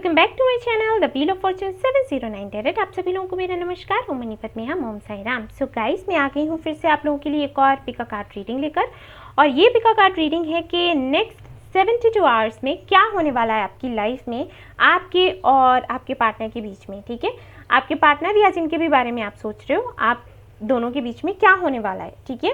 Welcome back to my channel the wheel of fortune 709 tarot. आप सभी लोगों को मेरा नमस्कार। ओम मनीपत में हम ओम साई राम। सो गाइस, मैं आ गई हूँ फिर से आप लोगों के लिए एक और पिका कार्ड रीडिंग लेकर। और ये पिका कार्ड रीडिंग है कि नेक्स्ट 72 आवर्स में क्या होने वाला है आपकी लाइफ में, आपके और आपके पार्टनर के बीच में। ठीक है, आपके पार्टनर या जिनके भी बारे में आप सोच रहे हो, आप दोनों के बीच में क्या होने वाला है। ठीक है,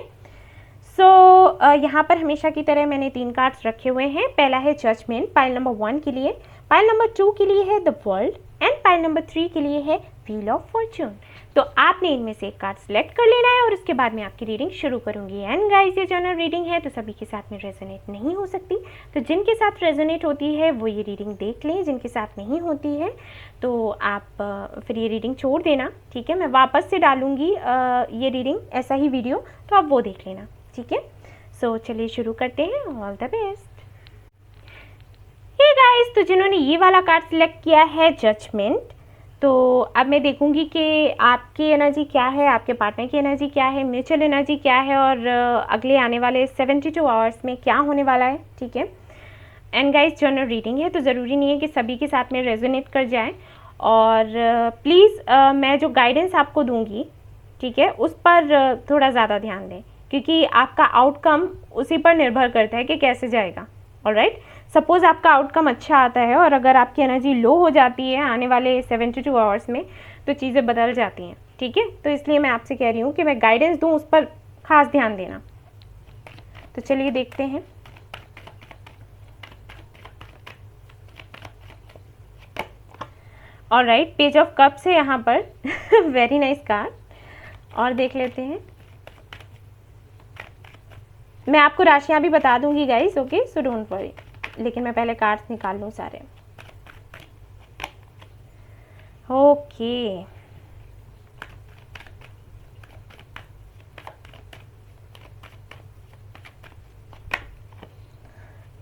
यहाँ पर हमेशा की तरह मैंने 3 कार्ड्स रखे हुए हैं। पहला है जजमेंट पाइल नंबर 1 के लिए, पाइल नंबर 2 के लिए है the world and pile number 3 के लिए है व्हील ऑफ फॉर्चून। तो आपने इनमें से एक कार्ड सेलेक्ट कर लेना है और उसके बाद मैं आपकी रीडिंग शुरू करूंगी। एंड गाइस, ये जनरल रीडिंग है तो सभी के साथ में रेजोनेट नहीं हो सकती, तो जिनके साथ रेजोनेट होती है वो ये रीडिंग देख लें, जिनके साथ नहीं होती है तो आप फिर ये रीडिंग छोड़ देना। ठीक है, मैं वापस से डालूंगी ये रीडिंग, ऐसा ही वीडियो, तो आप वो देख लेना। ठीक है, सो चलिए शुरू करते हैं। All the best. Hey guys, तो जिन्होंने ये वाला कार्ड सिलेक्ट किया है जजमेंट, तो अब मैं देखूंगी कि आपकी एनर्जी क्या है, आपके पार्टनर की एनर्जी क्या है, म्यूचुअल एनर्जी क्या है और अगले आने वाले 72 आवर्स में क्या होने वाला है। ठीक है, एंड गाइस, जनरल रीडिंग है तो ज़रूरी नहीं है कि सभी के साथ में रेजोनेट कर जाए। और प्लीज़ मैं जो गाइडेंस आपको दूंगी, ठीक है, उस पर थोड़ा ज़्यादा ध्यान दें, क्योंकि आपका आउटकम उसी पर निर्भर करता है कि कैसे जाएगा। ऑलराइट, सपोज़ आपका आउटकम अच्छा आता है और अगर आपकी एनर्जी लो हो जाती है आने वाले 72 आवर्स में, तो चीज़ें बदल जाती हैं। ठीक है, तो इसलिए मैं आपसे कह रही हूँ कि मैं गाइडेंस दूँ, उस पर खास ध्यान देना। तो चलिए देखते हैं। ऑलराइट, पेज ऑफ कप्स है यहाँ पर वेरी नाइस कार्ड। और देख लेते हैं, मैं आपको राशियां भी बता दूंगी guys, okay, so don't worry. लेकिन मैं पहले कार्ड्स निकाल लूं सारे। Okay,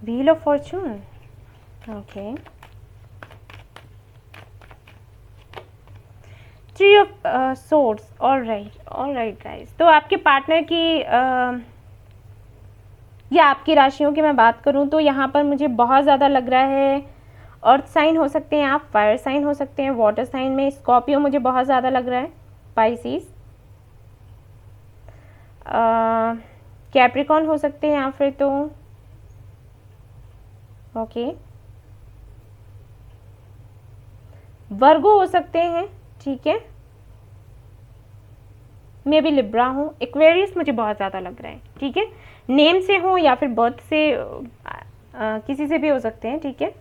wheel of Fortune, okay, three of swords. Alright guys, तो आपके पार्टनर की या आपकी राशियों की मैं बात करूं तो यहाँ पर मुझे बहुत ज़्यादा लग रहा है अर्थ साइन हो सकते हैं आप, फायर साइन हो सकते हैं, वाटर साइन में स्कॉर्पियो मुझे बहुत ज़्यादा लग रहा है, पाइसिस, कैप्रिकॉन हो सकते हैं या फिर तो ओके, वर्गो हो सकते हैं। ठीक है, मैं भी लिब्रा हूँ, एक्वेरियस मुझे बहुत ज़्यादा लग रहा है। ठीक है, नेम से हो या फिर बर्थ से किसी से भी हो सकते हैं। ठीक है,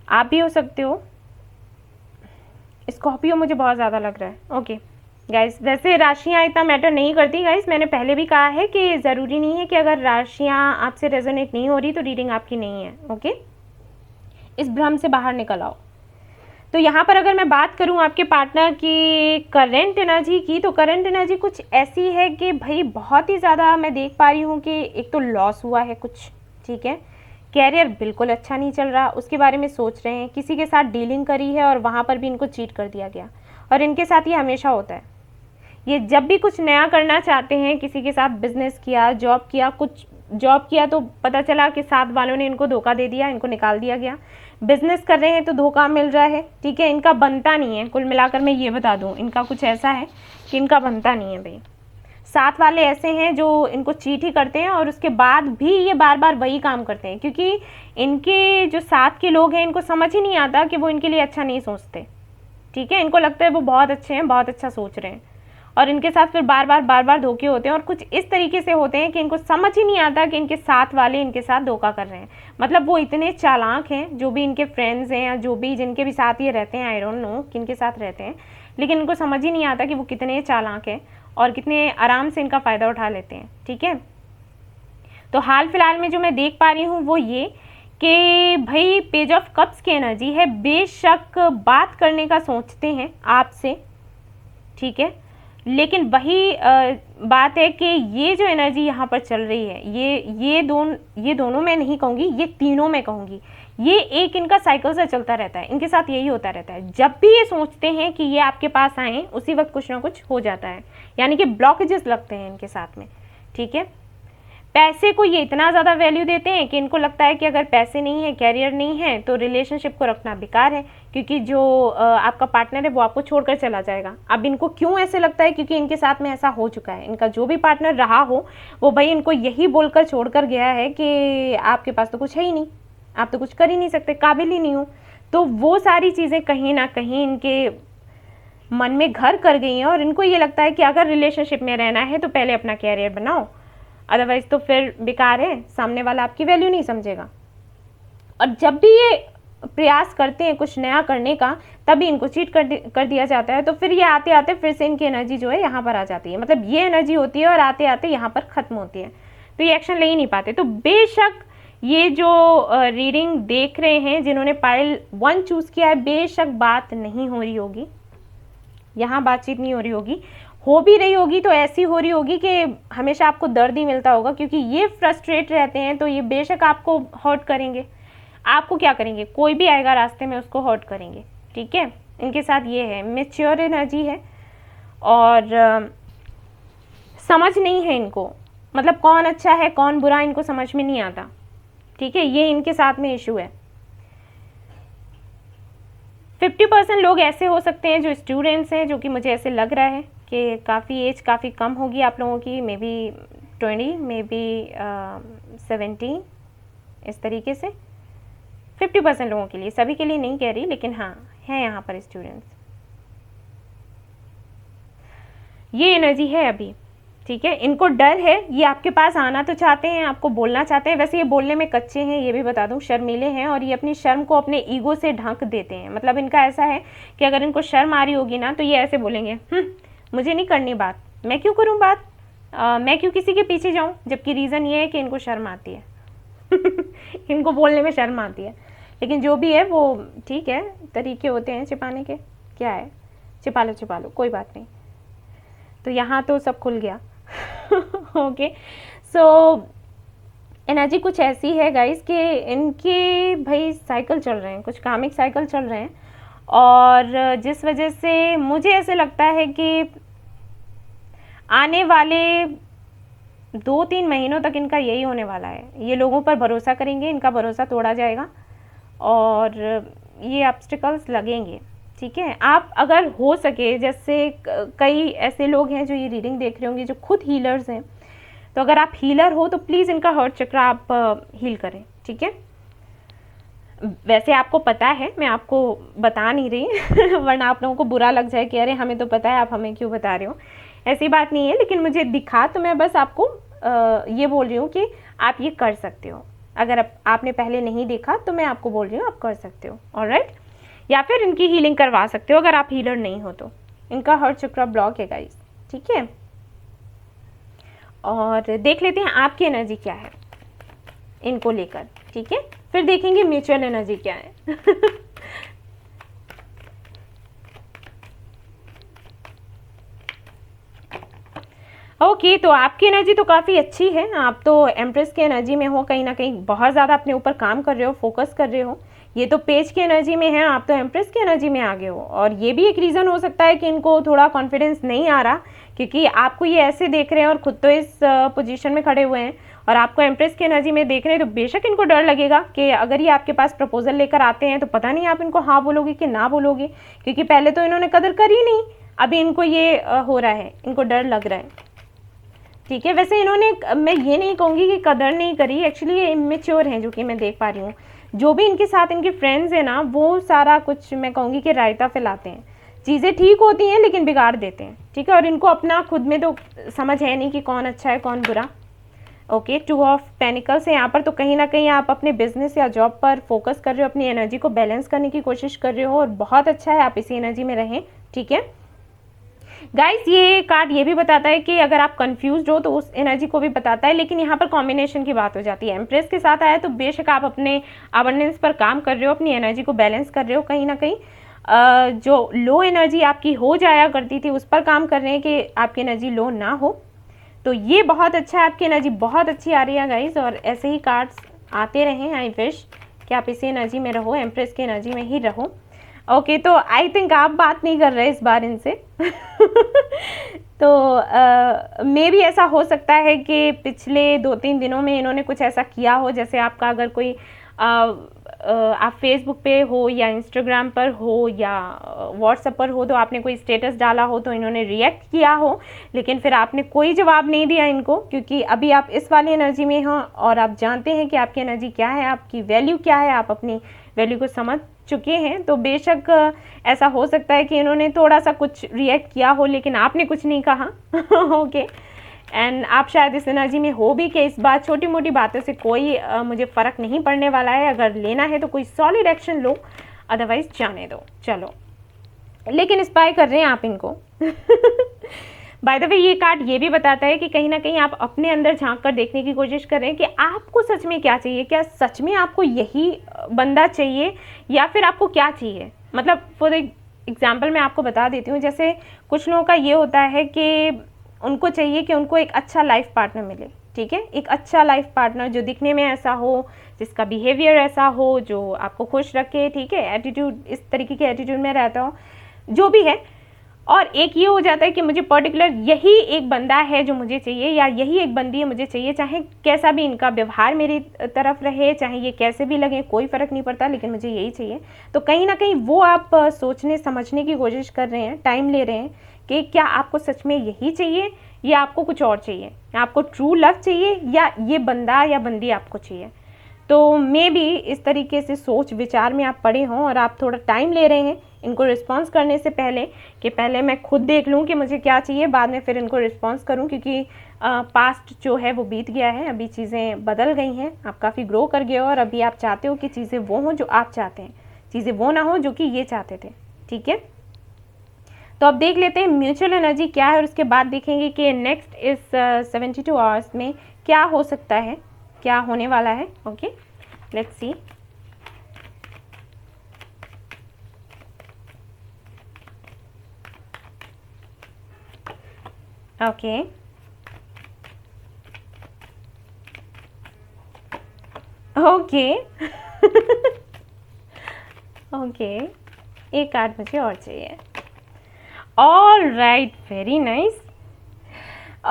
आप भी हो सकते हो। स्कॉर्पियो मुझे बहुत ज़्यादा लग रहा है। ओके गाइस, वैसे राशियाँ इतना मैटर नहीं करती गाइस, मैंने पहले भी कहा है कि ज़रूरी नहीं है कि अगर राशियाँ आपसे रेजोनेट नहीं हो रही तो रीडिंग आपकी नहीं है। ओके, इस भ्रम से बाहर निकल आओ। तो यहाँ पर अगर मैं बात करूँ आपके पार्टनर की करंट एनर्जी की, तो करंट एनर्जी कुछ ऐसी है कि भाई बहुत ही ज़्यादा मैं देख पा रही हूँ कि एक तो लॉस हुआ है कुछ। ठीक है, कैरियर बिल्कुल अच्छा नहीं चल रहा, उसके बारे में सोच रहे हैं, किसी के साथ डीलिंग करी है और वहाँ पर भी इनको चीट कर दिया गया। और इनके साथ ये हमेशा होता है, ये जब भी कुछ नया करना चाहते हैं, किसी के साथ बिजनेस किया, जॉब किया, कुछ जॉब किया तो पता चला कि साथ वालों ने इनको धोखा दे दिया, इनको निकाल दिया गया। बिजनेस कर रहे हैं तो धोखा मिल रहा है। ठीक है, इनका बनता नहीं है, कुल मिलाकर मैं ये बता दूं, इनका कुछ ऐसा है कि इनका बनता नहीं है भाई। साथ वाले ऐसे हैं जो इनको चीट ही करते हैं और उसके बाद भी ये बार बार वही काम करते हैं, क्योंकि इनके जो साथ के लोग हैं इनको समझ ही नहीं आता कि वो इनके लिए अच्छा नहीं सोचते। ठीक है, इनको लगता है वो बहुत अच्छे हैं, बहुत अच्छा सोच रहे हैं, और इनके साथ फिर बार बार धोखे होते हैं। और कुछ इस तरीके से होते हैं कि इनको समझ ही नहीं आता कि इनके साथ वाले इनके साथ धोखा कर रहे हैं। मतलब वो इतने चालाक हैं, जो भी इनके फ्रेंड्स हैं या जो भी जिनके भी साथ ये रहते हैं, आई डोंट नो किनके साथ रहते हैं, लेकिन इनको समझ ही नहीं आता कि वो कितने चालाक हैं और कितने आराम से इनका फ़ायदा उठा लेते हैं। ठीक है, तो हाल फिलहाल में जो मैं देख पा रही हूँ वो ये कि भाई पेज ऑफ कप्स की एनर्जी है, बेशक बात करने का सोचते हैं आपसे। ठीक है, लेकिन वही बात है कि ये जो एनर्जी यहाँ पर चल रही है, ये दोनों मैं नहीं कहूँगी, ये तीनों मैं कहूँगी, ये एक इनका साइकिल से चलता रहता है। इनके साथ यही होता रहता है, जब भी ये सोचते हैं कि ये आपके पास आएँ उसी वक्त कुछ ना कुछ हो जाता है, यानी कि ब्लॉकेजेस लगते हैं इनके साथ में। ठीक है, पैसे को ये इतना ज़्यादा वैल्यू देते हैं कि इनको लगता है कि अगर पैसे नहीं है, कैरियर नहीं है, तो रिलेशनशिप को रखना बेकार है, क्योंकि जो आपका पार्टनर है वो आपको छोड़कर चला जाएगा। अब इनको क्यों ऐसे लगता है? क्योंकि इनके साथ में ऐसा हो चुका है। इनका जो भी पार्टनर रहा हो वो भाई इनको यही बोलकर छोड़कर गया है कि आपके पास तो कुछ है ही नहीं, आप तो कुछ कर ही नहीं सकते, काबिल ही नहीं हो। तो वो सारी चीज़ें कहीं ना कहीं इनके मन में घर कर गई हैं और इनको ये लगता है कि अगर रिलेशनशिप में रहना है तो पहले अपना कैरियर बनाओ, अदरवाइज तो फिर बेकार है, सामने वाला आपकी वैल्यू नहीं समझेगा। और जब भी ये प्रयास करते हैं कुछ नया करने का, तभी इनको चीट कर दिया जाता है। तो फिर ये आते आते फिर से इनकी एनर्जी जो है यहाँ पर आ जाती है, मतलब ये एनर्जी होती है और आते आते यहाँ पर ख़त्म होती है, तो ये एक्शन ले ही नहीं पाते। तो बेशक ये जो रीडिंग देख रहे हैं जिन्होंने पाइल 1 चूज़ किया है, बेशक बात नहीं हो रही होगी, यहाँ बातचीत नहीं हो रही होगी, हो भी रही होगी तो ऐसी हो रही होगी कि हमेशा आपको दर्द ही मिलता होगा, क्योंकि ये फ्रस्ट्रेट रहते हैं तो ये बेशक आपको हर्ट करेंगे। आपको क्या करेंगे? कोई भी आएगा रास्ते में उसको हर्ट करेंगे, ठीक है। इनके साथ ये है, मैच्योर एनर्जी है और समझ नहीं है इनको, मतलब कौन अच्छा है कौन बुरा इनको समझ में नहीं आता, ठीक है। ये इनके साथ में इशू है। 50% लोग ऐसे हो सकते हैं जो स्टूडेंट्स हैं, जो कि मुझे ऐसे लग रहा है कि काफ़ी एज काफ़ी कम होगी आप लोगों की, मे बी 20, मे बी 17, इस तरीके से। 50% लोगों के लिए, सभी के लिए नहीं कह रही, लेकिन हाँ है यहाँ पर स्टूडेंट्स। ये एनर्जी है अभी, ठीक है। इनको डर है, ये आपके पास आना तो चाहते हैं, आपको बोलना चाहते हैं, वैसे ये बोलने में कच्चे हैं, ये भी बता दूं, शर्मीले हैं और ये अपनी शर्म को अपने ईगो से ढक देते हैं। मतलब इनका ऐसा है कि अगर इनको शर्म आ रही होगी ना तो ये ऐसे बोलेंगे, मुझे नहीं करनी बात, मैं क्यों करूँ बात, मैं क्यों किसी के पीछे जाऊँ, जबकि रीज़न ये है कि इनको शर्म आती है इनको बोलने में शर्म आती है। लेकिन जो भी है वो ठीक है, तरीके होते हैं छिपाने के, क्या है, छिपा लो कोई बात नहीं। तो यहाँ तो सब खुल गया ओके। सो एनर्जी कुछ ऐसी है गाइस कि इनके भाई साइकिल चल रहे हैं, कुछ कामिक साइकिल चल रहे हैं, और जिस वजह से मुझे ऐसे लगता है कि आने वाले 2-3 महीनों तक इनका यही होने वाला है। ये लोगों पर भरोसा करेंगे, इनका भरोसा तोड़ा जाएगा और ये ऑब्स्टिकल्स लगेंगे, ठीक है। आप अगर हो सके, जैसे कई ऐसे लोग हैं जो ये रीडिंग देख रहे होंगे जो खुद हीलर्स हैं, तो अगर आप हीलर हो तो प्लीज़ इनका हर्ट चक्र आप हील करें, ठीक है। वैसे आपको पता है, मैं आपको बता नहीं रही वरना आप लोगों को बुरा लग जाए कि अरे हमें तो पता है, आप हमें क्यों बता रहे हो। ऐसी बात नहीं है, लेकिन मुझे दिखा तो मैं बस आपको ये बोल रही हूँ कि आप ये कर सकते हो। अगर आपने पहले नहीं देखा तो मैं आपको बोल रही हूँ आप कर सकते हो, ऑलराइट। या फिर इनकी हीलिंग करवा सकते हो अगर आप हीलर नहीं हो तो। इनका हर्ट चक्र ब्लॉक है गाइस, ठीक है। और देख लेते हैं आपकी एनर्जी क्या है इनको लेकर, ठीक है। फिर देखेंगे म्यूचुअल एनर्जी क्या है ओके तो आपकी एनर्जी तो काफ़ी अच्छी है, आप तो एम्प्रेस की एनर्जी में हो, कहीं ना कहीं बहुत ज़्यादा अपने ऊपर काम कर रहे हो, फोकस कर रहे हो। ये तो पेज की एनर्जी में है, आप तो एम्प्रेस की एनर्जी में आ गए हो। और ये भी एक रीज़न हो सकता है कि इनको थोड़ा कॉन्फिडेंस नहीं आ रहा, क्योंकि आपको ये ऐसे देख रहे हैं और खुद तो इस पोजीशन में खड़े हुए हैं और आपको एम्प्रेस की एनर्जी में देख रहे हैं, तो बेशक इनको डर लगेगा कि अगर ये आपके पास प्रपोजल लेकर आते हैं तो पता नहीं आप इनको हाँ बोलोगे कि ना बोलोगे, क्योंकि पहले तो इन्होंने कदर करी नहीं, अभी इनको ये हो रहा है, इनको डर लग रहा है, ठीक है। वैसे इन्होंने, मैं ये नहीं कहूँगी कि कदर नहीं करी, एक्चुअली ये इमेच्योर हैं जो कि मैं देख पा रही हूँ। जो भी इनके साथ इनके फ्रेंड्स हैं ना, वो सारा कुछ मैं कहूँगी कि रायता फैलाते हैं, चीज़ें ठीक होती हैं लेकिन बिगाड़ देते हैं, ठीक है। और इनको अपना खुद में तो समझ है नहीं कि कौन अच्छा है कौन बुरा। ओके, 2 ऑफ पेनिकल्स है यहाँ पर, तो कहीं ना कहीं आप अपने बिजनेस या जॉब पर फोकस कर रहे हो, अपनी एनर्जी को बैलेंस करने की कोशिश कर रहे हो और बहुत अच्छा है, आप इसी एनर्जी में रहें, ठीक है गाइस। ये कार्ड ये भी बताता है कि अगर आप कंफ्यूज हो तो उस एनर्जी को भी बताता है, लेकिन यहाँ पर कॉम्बिनेशन की बात हो जाती है। एम्प्रेस के साथ आया तो बेशक आप अपने अबंडेंस पर काम कर रहे हो, अपनी एनर्जी को बैलेंस कर रहे हो, कहीं ना कहीं जो लो एनर्जी आपकी हो जाया करती थी उस पर काम कर रहे हैं कि आपकी एनर्जी लो ना हो। तो ये बहुत अच्छा है, आपकी एनर्जी बहुत अच्छी आ रही है गाइस, और ऐसे ही कार्ड्स आते रहें। आई विश कि आप इसी एनर्जी में रहो, एम्प्रेस की एनर्जी में ही रहो। ओके तो आई थिंक आप बात नहीं कर रहे इस बार इनसे तो मे भी ऐसा हो सकता है कि पिछले 2-3 दिनों में इन्होंने कुछ ऐसा किया हो, जैसे आपका अगर कोई आप फेसबुक पे हो या इंस्टाग्राम पर हो या व्हाट्सएप पर हो, तो आपने कोई स्टेटस डाला हो तो इन्होंने रिएक्ट किया हो, लेकिन फिर आपने कोई जवाब नहीं दिया इनको, क्योंकि अभी आप इस वाली एनर्जी में हो और आप जानते हैं कि आपकी एनर्जी क्या है, आपकी वैल्यू क्या है, आप अपनी वैल्यू को समझ चुके हैं। तो बेशक ऐसा हो सकता है कि इन्होंने थोड़ा सा कुछ रिएक्ट किया हो, लेकिन आपने कुछ नहीं कहा। ओके, एंड आप शायद इस एनर्जी में हो भी कि इस बार छोटी मोटी बातों से कोई मुझे फ़र्क नहीं पड़ने वाला है, अगर लेना है तो कोई सॉलिड एक्शन लो, अदरवाइज जाने दो। चलो, लेकिन स्पाई कर रहे हैं आप इनको। बाय द वे, ये कार्ड ये भी बताता है कि कहीं ना कहीं आप अपने अंदर झांक कर देखने की कोशिश कर रहे हैं कि आपको सच में क्या चाहिए, क्या सच में आपको यही बंदा चाहिए या फिर आपको क्या चाहिए। मतलब फॉर एग्जाम्पल मैं आपको बता देती हूँ, जैसे कुछ लोगों का ये होता है कि उनको चाहिए कि उनको एक अच्छा लाइफ पार्टनर मिले, ठीक है, एक अच्छा लाइफ पार्टनर जो दिखने में ऐसा हो, जिसका बिहेवियर ऐसा हो, जो आपको खुश रखे, ठीक है, एटीट्यूड इस तरीके के एटीट्यूड में रहता हो, जो भी है। और एक ये हो जाता है कि मुझे पर्टिकुलर यही एक बंदा है जो मुझे चाहिए, या यही एक बंदी है मुझे चाहिए, चाहे कैसा भी इनका व्यवहार मेरी तरफ रहे, चाहे ये कैसे भी लगे, कोई फ़र्क नहीं पड़ता, लेकिन मुझे यही चाहिए। तो कहीं ना कहीं वो आप सोचने समझने की कोशिश कर रहे हैं, टाइम ले रहे हैं कि क्या आपको सच में यही चाहिए या आपको कुछ और चाहिए, आपको ट्रू लव चाहिए या ये बंदा या बंदी आपको चाहिए। तो मे बी इस तरीके से सोच विचार में आप पड़े हों और आप थोड़ा टाइम ले रहे हैं इनको रिस्पॉन्स करने से पहले, कि पहले मैं खुद देख लूँ कि मुझे क्या चाहिए, बाद में फिर इनको रिस्पॉन्स करूँ, क्योंकि पास्ट जो है वो बीत गया है, अभी चीज़ें बदल गई हैं, आप काफ़ी ग्रो कर गए हो और अभी आप चाहते हो कि चीज़ें वो हों जो आप चाहते हैं, चीज़ें वो ना हो जो कि ये चाहते थे, ठीक है। तो अब देख लेते हैं म्यूचुअल एनर्जी क्या है और उसके बाद देखेंगे कि नेक्स्ट इस 72 आवर्स में क्या हो सकता है, क्या होने वाला है। Okay, let's see. Okay, okay, okay, एक कार्ड मुझे और चाहिए। All right, very nice.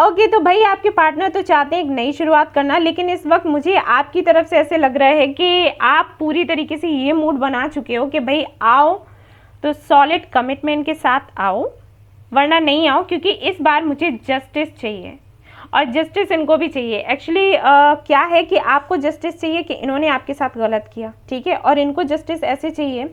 Okay, तो भाई आपके पार्टनर तो चाहते हैं एक नई शुरुआत करना, लेकिन इस वक्त मुझे आपकी तरफ से ऐसे लग रहा है कि आप पूरी तरीके से ये मूड बना चुके हो कि भाई आओ तो सॉलिड कमिटमेंट के साथ आओ, वरना नहीं आओ, क्योंकि इस बार मुझे जस्टिस चाहिए और जस्टिस इनको भी चाहिए। एक्चुअली क्या है कि आपको जस्टिस चाहिए कि इन्होंने आपके साथ गलत किया, ठीक है, और इनको जस्टिस ऐसे चाहिए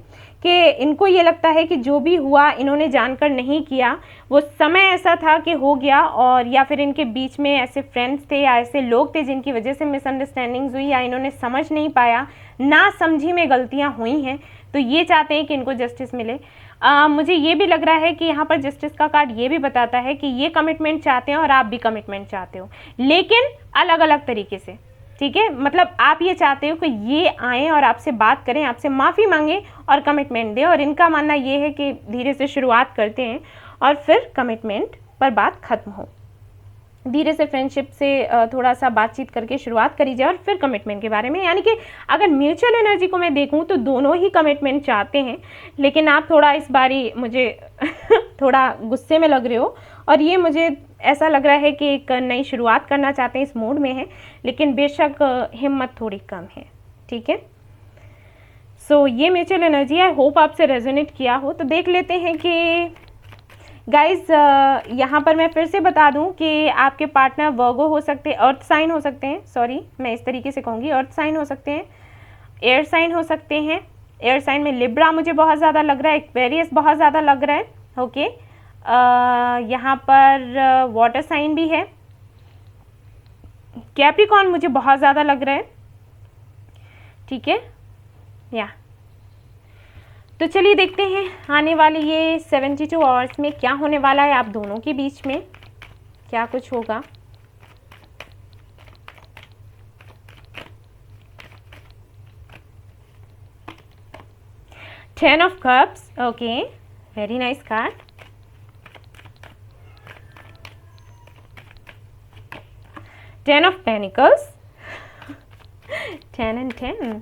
कि इनको ये लगता है कि जो भी हुआ इन्होंने जानकर नहीं किया, वो समय ऐसा था कि हो गया, और या फिर इनके बीच में ऐसे फ्रेंड्स थे या ऐसे लोग थे जिनकी वजह से मिसअंडरस्टैंडिंग्स हुई या इन्होंने समझ नहीं पाया, ना समझी में गलतियाँ हुई हैं, तो ये चाहते हैं कि इनको जस्टिस मिले। मुझे ये भी लग रहा है कि यहाँ पर जस्टिस का कार्ड ये भी बताता है कि ये कमिटमेंट चाहते हैं और आप भी कमिटमेंट चाहते हो, लेकिन अलग अलग तरीके से, ठीक है। मतलब आप ये चाहते हो कि ये आएँ और आपसे बात करें, आपसे माफ़ी मांगें और कमिटमेंट दें, और इनका मानना ये है कि धीरे से शुरुआत करते हैं और फिर कमिटमेंट पर बात खत्म हो, धीरे से फ्रेंडशिप से थोड़ा सा बातचीत करके शुरुआत करी जाए और फिर कमिटमेंट के बारे में। यानी कि अगर म्यूचुअल एनर्जी को मैं देखूं तो दोनों ही कमिटमेंट चाहते हैं, लेकिन आप थोड़ा इस बारी मुझे थोड़ा गुस्से में लग रहे हो, और ये मुझे ऐसा लग रहा है कि एक नई शुरुआत करना चाहते हैं, इस मूड में है, लेकिन बेशक हिम्मत थोड़ी कम है, ठीक है। सो ये म्यूचुअल एनर्जी है, होप आपसे रेजोनेट किया हो। तो देख लेते हैं कि गाइज यहाँ पर मैं फिर से बता दूं कि आपके पार्टनर वर्गो हो सकते हैं, अर्थ साइन हो सकते हैं, सॉरी मैं इस तरीके से कहूँगी, अर्थ साइन हो सकते हैं, एयर साइन हो सकते हैं। एयर साइन में लिब्रा मुझे बहुत ज़्यादा लग रहा है, एक्वेरियस बहुत ज़्यादा लग रहा है, ओके। यहाँ पर वाटर साइन भी है, कैप्रिकॉर्न मुझे बहुत ज़्यादा लग रहा है, ठीक है या। तो चलिए देखते हैं आने वाले ये 72 आवर्स में क्या होने वाला है, आप दोनों के बीच में क्या कुछ होगा। Ten of cups, okay, very nice card. Ten of pentacles, 10 and 10,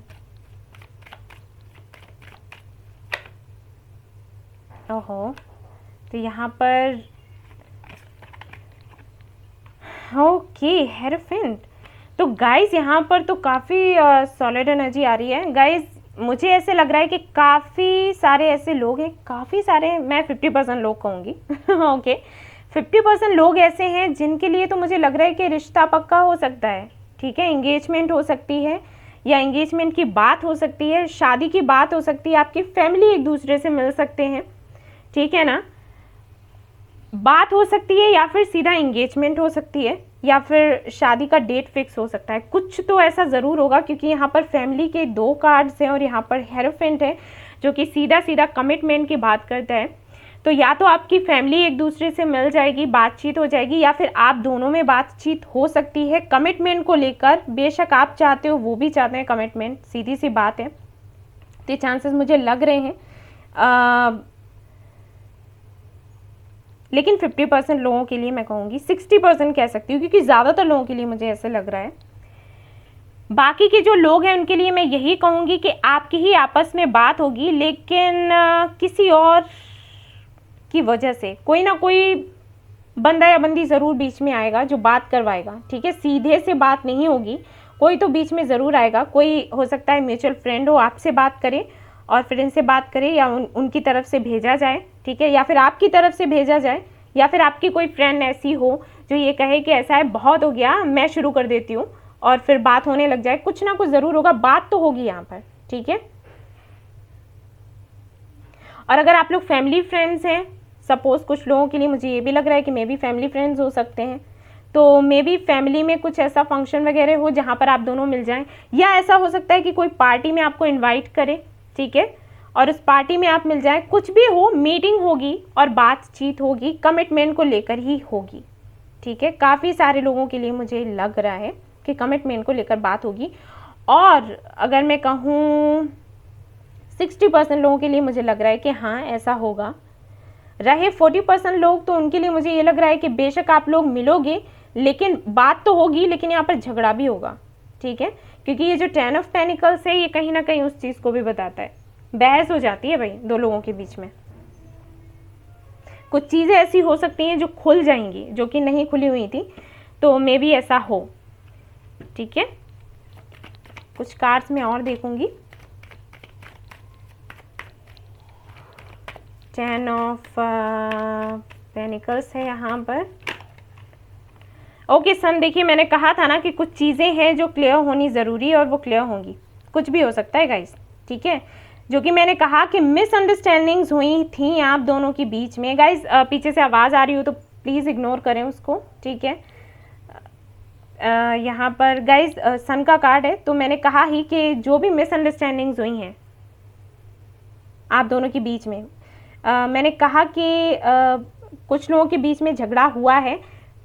ओहो, तो यहाँ पर ओके, हेरोफेंट। तो गाइस यहाँ पर तो काफ़ी सॉलिड एनर्जी आ रही है गाइस। मुझे ऐसे लग रहा है कि काफ़ी सारे ऐसे लोग हैं, काफ़ी सारे, मैं 50% लोग कहूँगी ओके, 50% लोग ऐसे हैं जिनके लिए तो मुझे लग रहा है कि रिश्ता पक्का हो सकता है। ठीक है, एंगेजमेंट हो सकती है, या एंगेजमेंट की बात हो सकती है, शादी की बात हो सकती है, आपकी फैमिली एक दूसरे से मिल सकते हैं। ठीक है ना, बात हो सकती है, या फिर सीधा एंगेजमेंट हो सकती है, या फिर शादी का डेट फिक्स हो सकता है। कुछ तो ऐसा ज़रूर होगा, क्योंकि यहाँ पर फैमिली के 2 कार्ड्स हैं और यहाँ पर हेरोफेंट है जो कि सीधा सीधा कमिटमेंट की बात करता है। तो या तो आपकी फैमिली एक दूसरे से मिल जाएगी, बातचीत हो जाएगी, या फिर आप दोनों में बातचीत हो सकती है कमिटमेंट को लेकर। बेशक आप चाहते हो, वो भी चाहते हैं कमिटमेंट, सीधी सी बात है। तो चांसेस मुझे लग रहे हैं, लेकिन 50% लोगों के लिए मैं कहूँगी, 60% कह सकती हूँ, क्योंकि ज़्यादातर लोगों के लिए मुझे ऐसे लग रहा है। बाकी के जो लोग हैं उनके लिए मैं यही कहूँगी कि आपकी ही आपस में बात होगी, लेकिन किसी और की वजह से कोई ना कोई बंदा या बंदी ज़रूर बीच में आएगा जो बात करवाएगा। ठीक है, सीधे से बात नहीं होगी, कोई तो बीच में ज़रूर आएगा। कोई हो सकता है म्यूचुअल फ्रेंड हो, आपसे बात करे और फिर इनसे बात करे, या उनकी तरफ से भेजा जाए। ठीक है, या फिर आपकी तरफ से भेजा जाए, या फिर आपकी कोई फ्रेंड ऐसी हो जो ये कहे कि ऐसा है, बहुत हो गया, मैं शुरू कर देती हूँ, और फिर बात होने लग जाए। कुछ ना कुछ ज़रूर होगा, बात तो होगी यहाँ पर। ठीक है, और अगर आप लोग फैमिली फ्रेंड्स हैं, सपोज़ कुछ लोगों के लिए मुझे ये भी लग रहा है कि मे बी फैमिली फ्रेंड्स हो सकते हैं, तो मे बी फैमिली में कुछ ऐसा फंक्शन वगैरह हो जहाँ पर आप दोनों मिल जाएं, या ऐसा हो सकता है कि कोई पार्टी में आपको इनवाइट करे। ठीक है, और उस पार्टी में आप मिल जाएं, कुछ भी हो, मीटिंग होगी और बातचीत होगी, कमिटमेंट को लेकर ही होगी। ठीक है, काफ़ी सारे लोगों के लिए मुझे लग रहा है कि कमिटमेंट को लेकर बात होगी। और अगर मैं कहूँ 60% लोगों के लिए मुझे लग रहा है कि हाँ ऐसा होगा। रहे 40% लोग, तो उनके लिए मुझे ये लग रहा है कि बेशक आप लोग मिलोगे, लेकिन बात तो होगी, लेकिन यहाँ पर झगड़ा भी होगा। ठीक है, क्योंकि ये जो 10 ऑफ पेनिकल्स है, ये कहीं ना कहीं उस चीज़ को भी बताता है। बहस हो जाती है भाई दो लोगों के बीच में। कुछ चीज़ें ऐसी हो सकती हैं जो खुल जाएंगी, जो कि नहीं खुली हुई थी, तो मे बी ऐसा हो। ठीक है, कुछ कार्ड्स में और देखूंगी। 10 ऑफ पेनिकल्स है यहाँ पर। ओके सन, देखिए मैंने कहा था ना कि कुछ चीज़ें हैं जो क्लियर होनी ज़रूरी है और वो क्लियर होंगी। कुछ भी हो सकता है गाइस। ठीक है, जो कि मैंने कहा कि मिसअंडरस्टैंडिंग्स हुई थी आप दोनों के बीच में। गाइस पीछे से आवाज़ आ रही हो तो प्लीज़ इग्नोर करें उसको। ठीक है, यहाँ पर गाइस सन का कार्ड है, तो मैंने कहा ही कि जो भी मिसअंडरस्टैंडिंग्स हुई हैं आप दोनों के बीच में, मैंने कहा कि कुछ लोगों के बीच में झगड़ा हुआ है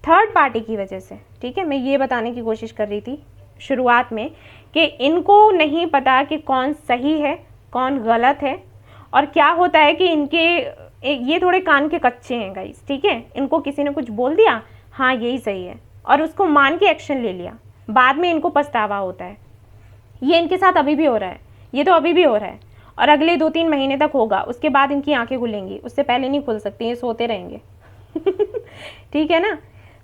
थर्ड पार्टी की वजह से। ठीक है, मैं ये बताने की कोशिश कर रही थी शुरुआत में कि इनको नहीं पता कि कौन सही है कौन गलत है, और क्या होता है कि इनके ये थोड़े कान के कच्चे हैं गाइस। ठीक है, इनको किसी ने कुछ बोल दिया, हाँ यही सही है, और उसको मान के एक्शन ले लिया, बाद में इनको पछतावा होता है। ये इनके साथ अभी भी हो रहा है, ये तो अभी भी हो रहा है, और अगले 2-3 महीने तक होगा। उसके बाद इनकी आंखें खुलेंगी, उससे पहले नहीं खुल सकती, ये सोते रहेंगे ठीक है ना।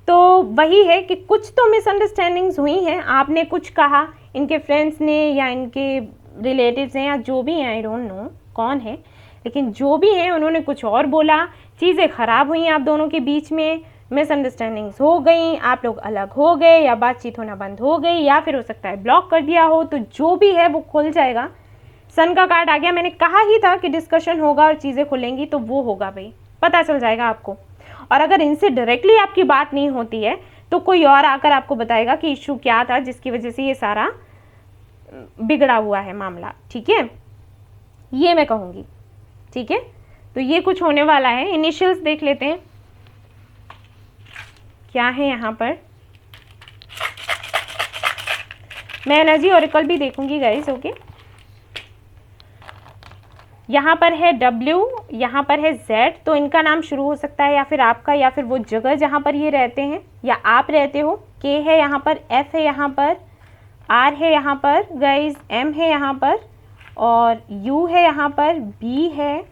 तो वही है कि कुछ तो मिसअंडरस्टैंडिंग्स हुई हैं, आपने कुछ कहा, इनके फ्रेंड्स ने या इनके रिलेटिव्स हैं या जो भी हैं, आई डोंट नो कौन है, लेकिन जो भी हैं उन्होंने कुछ और बोला, चीज़ें ख़राब हुई आप दोनों के बीच में, मिसअंडरस्टैंडिंग्स हो गई, आप लोग अलग हो गए, या बातचीत होना बंद हो गई, या फिर हो सकता है ब्लॉक कर दिया हो। तो जो भी है वो खुल जाएगा। सन का कार्ड आ गया, मैंने कहा ही था कि डिस्कशन होगा और चीज़ें खुलेंगी, तो वो होगा भाई, पता चल जाएगा आपको। और अगर इनसे डायरेक्टली आपकी बात नहीं होती है तो कोई और आकर आपको बताएगा कि इशू क्या था जिसकी वजह से ये सारा बिगड़ा हुआ है मामला। ठीक है, ये मैं कहूँगी। ठीक है, तो ये कुछ होने वाला है। इनिशियल्स देख लेते हैं क्या है यहाँ पर। मैं एनर्जी ऑरेकल भी देखूंगी गाइस। ओके, यहाँ पर है W, यहाँ पर है Z, तो इनका नाम शुरू हो सकता है या फिर आपका, या फिर वो जगह जहाँ पर ये रहते हैं या आप रहते हो। K है यहाँ पर, F है यहाँ पर, R है यहाँ पर गाइज, M है यहाँ पर, और U है यहाँ पर, B है,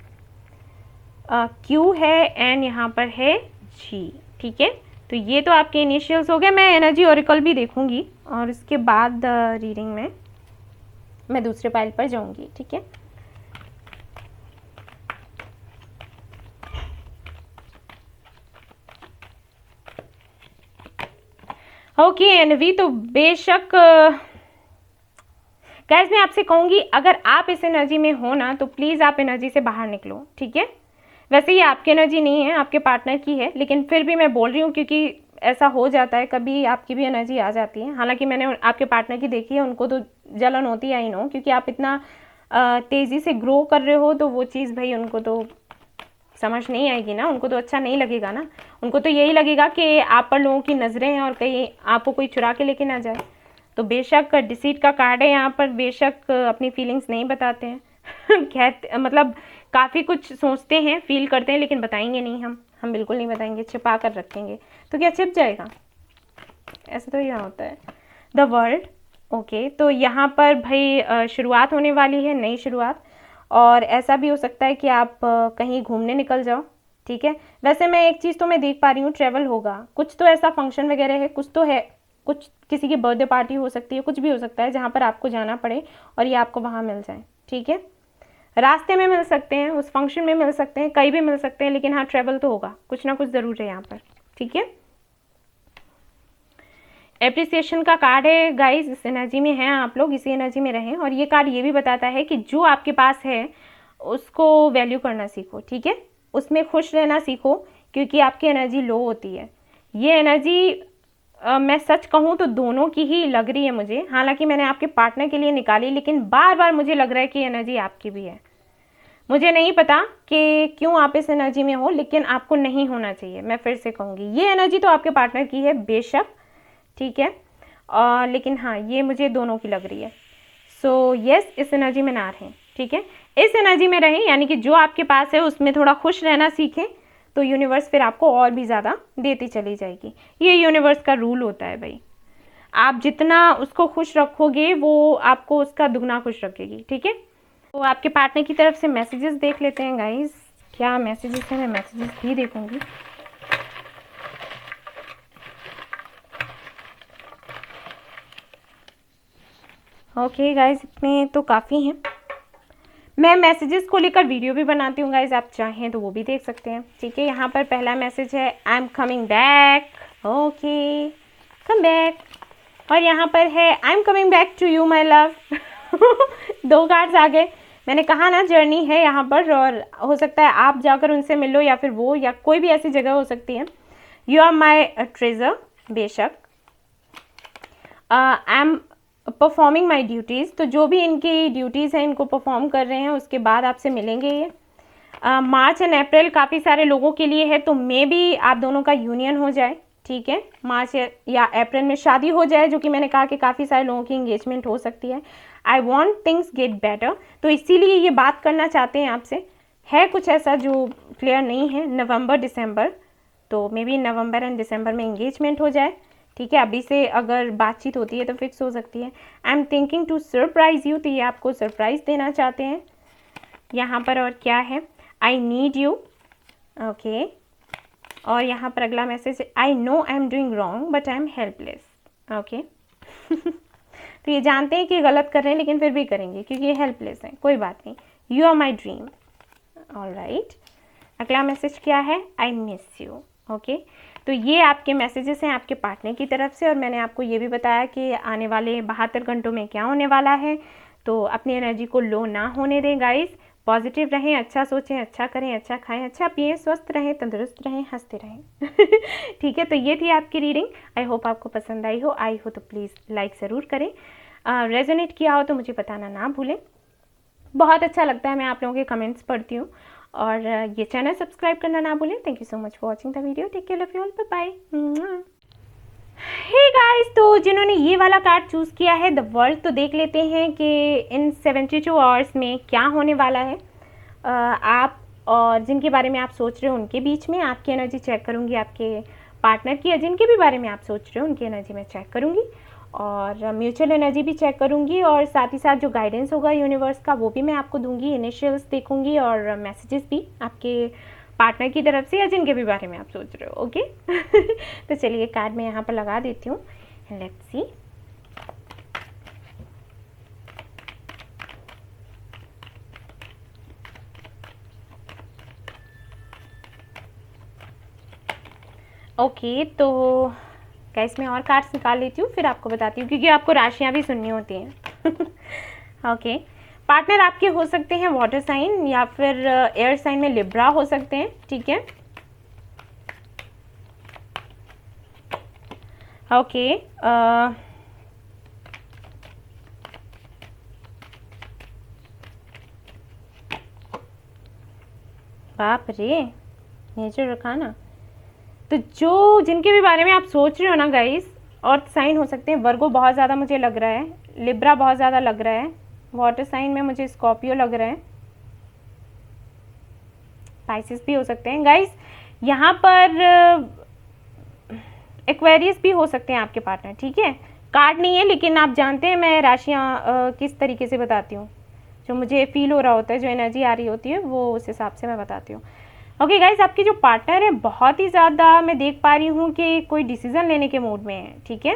Q है, N यहाँ पर है G। ठीक है, तो ये तो आपके इनिशियल्स हो गए। मैं एनर्जी ओरेकल भी देखूंगी और उसके बाद रीडिंग में मैं दूसरे पाइल पर जाऊंगी, ठीक है। ओके एनवी, तो बेशक गाइस मैं आपसे कहूंगी अगर आप इस एनर्जी में हो ना तो प्लीज़ आप एनर्जी से बाहर निकलो, ठीक है। वैसे ये आपकी एनर्जी नहीं है, आपके पार्टनर की है, लेकिन फिर भी मैं बोल रही हूँ क्योंकि ऐसा हो जाता है, कभी आपकी भी एनर्जी आ जाती है। हालांकि मैंने आपके पार्टनर की देखी है, उनको तो जलन होती है, आई नो, क्योंकि आप इतना तेज़ी से ग्रो कर रहे हो, तो वो चीज़ भाई उनको तो समझ नहीं आएगी ना, उनको तो अच्छा नहीं लगेगा ना। उनको तो यही लगेगा कि आप पर लोगों की नज़रें हैं और कहीं आपको कोई चुरा के लेके ना जाए। तो बेशक डिसीट का कार्ड है यहाँ पर, बेशक अपनी फीलिंग्स नहीं बताते हैं कहते मतलब काफ़ी कुछ सोचते हैं, फील करते हैं, लेकिन बताएंगे नहीं। हम बिल्कुल नहीं बताएंगे, छिपा कर रखेंगे। तो क्या छिप जाएगा? ऐसा तो यहाँ होता है। The world, okay. तो यहाँ पर भाई शुरुआत होने वाली है, नई शुरुआत। और ऐसा भी हो सकता है कि आप कहीं घूमने निकल जाओ, ठीक है। वैसे मैं एक चीज़ तो मैं देख पा रही हूँ, ट्रैवल होगा, कुछ तो ऐसा फंक्शन वगैरह है, कुछ तो है, कुछ किसी की बर्थडे पार्टी हो सकती है, कुछ भी हो सकता है जहाँ पर आपको जाना पड़े और ये आपको वहाँ मिल जाए, ठीक है। रास्ते में मिल सकते हैं, उस फंक्शन में मिल सकते हैं, कहीं भी मिल सकते हैं, लेकिन हाँ ट्रैवल तो होगा, कुछ ना कुछ ज़रूर है यहाँ पर, ठीक है। एप्रिसिएशन का कार्ड है गाइस, इस एनर्जी में हैं आप लोग, इसी एनर्जी में रहें। और ये कार्ड ये भी बताता है कि जो आपके पास है उसको वैल्यू करना सीखो, ठीक है, उसमें खुश रहना सीखो, क्योंकि आपकी एनर्जी लो होती है। ये एनर्जी मैं सच कहूँ तो दोनों की ही लग रही है मुझे। हालांकि मैंने आपके पार्टनर के लिए निकाली, लेकिन बार बार मुझे लग रहा है कि एनर्जी आपकी भी है। मुझे नहीं पता कि क्यों आप इस एनर्जी में हो, लेकिन आपको नहीं होना चाहिए। मैं फिर से कहूँगी, ये एनर्जी तो आपके पार्टनर की है बेशक, ठीक है, लेकिन हाँ ये मुझे दोनों की लग रही है। सो यस, इस एनर्जी में ना रहें, ठीक है, इस एनर्जी में रहें, यानी कि जो आपके पास है उसमें थोड़ा खुश रहना सीखें, तो यूनिवर्स फिर आपको और भी ज़्यादा देती चली जाएगी। ये यूनिवर्स का रूल होता है भाई, आप जितना उसको खुश रखोगे वो आपको उसका दुगना खुश रखेगी, ठीक है। तो आपके पार्टनर की तरफ से मैसेजेस देख लेते हैं गाइस, क्या मैसेजेस हैं, मैं मैसेजेस भी देखूंगी। ओके गाइस, इतने तो काफ़ी हैं। मैं मैसेजेस को लेकर वीडियो भी बनाती हूँ गाइस, आप चाहें तो वो भी देख सकते हैं, ठीक है। यहाँ पर पहला मैसेज है, I am coming back, okay, come back. और यहाँ पर है, I am coming back to you my love. दो कार्ड्स आ गए। मैंने कहा ना जर्नी है यहाँ पर, और हो सकता है आप जाकर उनसे मिल लो, या फिर वो, या कोई भी ऐसी जगह हो सकती है। यू आर माई ट्रेजर, बेशक। I am performing my duties, तो जो भी इनकी ड्यूटीज़ हैं इनको परफॉर्म कर रहे हैं, उसके बाद आपसे मिलेंगे ये। मार्च एंड अप्रैल काफ़ी सारे लोगों के लिए है, तो मे बी आप दोनों का यूनियन हो जाए, ठीक है। मार्च या अप्रैल में शादी हो जाए, जो कि मैंने कहा कि काफ़ी सारे लोगों की इंगेजमेंट हो सकती है। I want things get better, तो इसीलिए ये बात करना चाहते हैं आपसे। है कुछ ऐसा जो क्लियर नहीं है, नवंबर दिसंबर, तो मे बी नवंबर एंड दिसंबर में इंगेजमेंट हो जाए, ठीक है। अभी से अगर बातचीत होती है तो फिक्स हो सकती है। I am thinking to surprise you, तो ये आपको सरप्राइज देना चाहते हैं यहाँ पर। और क्या है, आई नीड यू, ओके। और यहाँ पर अगला message, I know I am doing wrong but I am helpless, okay. तो ये जानते हैं कि गलत कर रहे हैं, लेकिन फिर भी करेंगे क्योंकि ये हेल्पलेस हैं, कोई बात नहीं। You are my dream, all right. अगला मैसेज क्या है, आई मिस यू, ओके। तो ये आपके मैसेजेस हैं आपके पार्टनर की तरफ से। और मैंने आपको ये भी बताया कि आने वाले 72 घंटों में क्या होने वाला है, तो अपनी एनर्जी को लो ना होने दें गाइस, पॉजिटिव रहें, अच्छा सोचें, अच्छा करें, अच्छा खाएं, अच्छा पिएं, स्वस्थ रहें, तंदुरुस्त रहें, हंसते रहें। ठीक है, तो ये थी आपकी रीडिंग। आई होप आपको पसंद आई हो तो प्लीज़ लाइक ज़रूर करें। रेजोनेट किया हो तो मुझे बताना ना भूलें। बहुत अच्छा लगता है, मैं आप लोगों के कमेंट्स पढ़ती हूँ। और ये चैनल सब्सक्राइब करना ना भूलें। Thank you so much for watching the video. Take care, love you all, bye bye. Hey guys, तो जिन्होंने ये वाला कार्ड चूज़ किया है द वर्ल्ड, तो देख लेते हैं कि इन 72 आवर्स में क्या होने वाला है। आप और जिनके बारे में आप सोच रहे हो उनके बीच में आपकी एनर्जी चेक करूँगी, आपके पार्टनर की, या जिनके भी बारे में आप सोच रहे हो उनकी एनर्जी में चेक करूँगी, और म्यूचुअल एनर्जी भी चेक करूँगी, और साथ ही साथ जो गाइडेंस होगा यूनिवर्स का वो भी मैं आपको दूंगी। इनिशियल्स देखूँगी और मैसेजेस भी आपके पार्टनर की तरफ से या जिनके भी बारे में आप सोच रहे हो। ओके तो चलिए कार्ड मैं यहाँ पर लगा देती हूँ। Let's see. ओके तो गाइस मैं और कार्ड्स निकाल लेती हूँ, फिर आपको बताती हूँ, क्योंकि आपको राशियाँ भी सुननी होती हैं। ओके पार्टनर आपके हो सकते हैं वाटर साइन या फिर एयर साइन में लिब्रा हो सकते हैं, ठीक है। ओके बाप रे, नेचर रखा ना। तो जो जिनके भी बारे में आप सोच रहे हो ना गाइस, और साइन हो सकते हैं वर्गो बहुत ज़्यादा मुझे लग रहा है, लिब्रा बहुत ज़्यादा लग रहा है, वाटर साइन में मुझे स्कॉर्पियो लग रहा है, पाइसेस भी हो सकते हैं गाइस। यहाँ पर एक्वेरियस भी हो सकते हैं आपके पार्टनर, ठीक है। कार्ड नहीं है लेकिन आप जानते हैं मैं राशियाँ किस तरीके से बताती हूँ, जो मुझे फील हो रहा होता है, जो एनर्जी आ रही होती है वो उस हिसाब से मैं बताती हूँ। ओके गाइज आपके जो पार्टनर है बहुत ही ज़्यादा मैं देख पा रही हूँ कि कोई डिसीज़न लेने के मूड में है, ठीक है।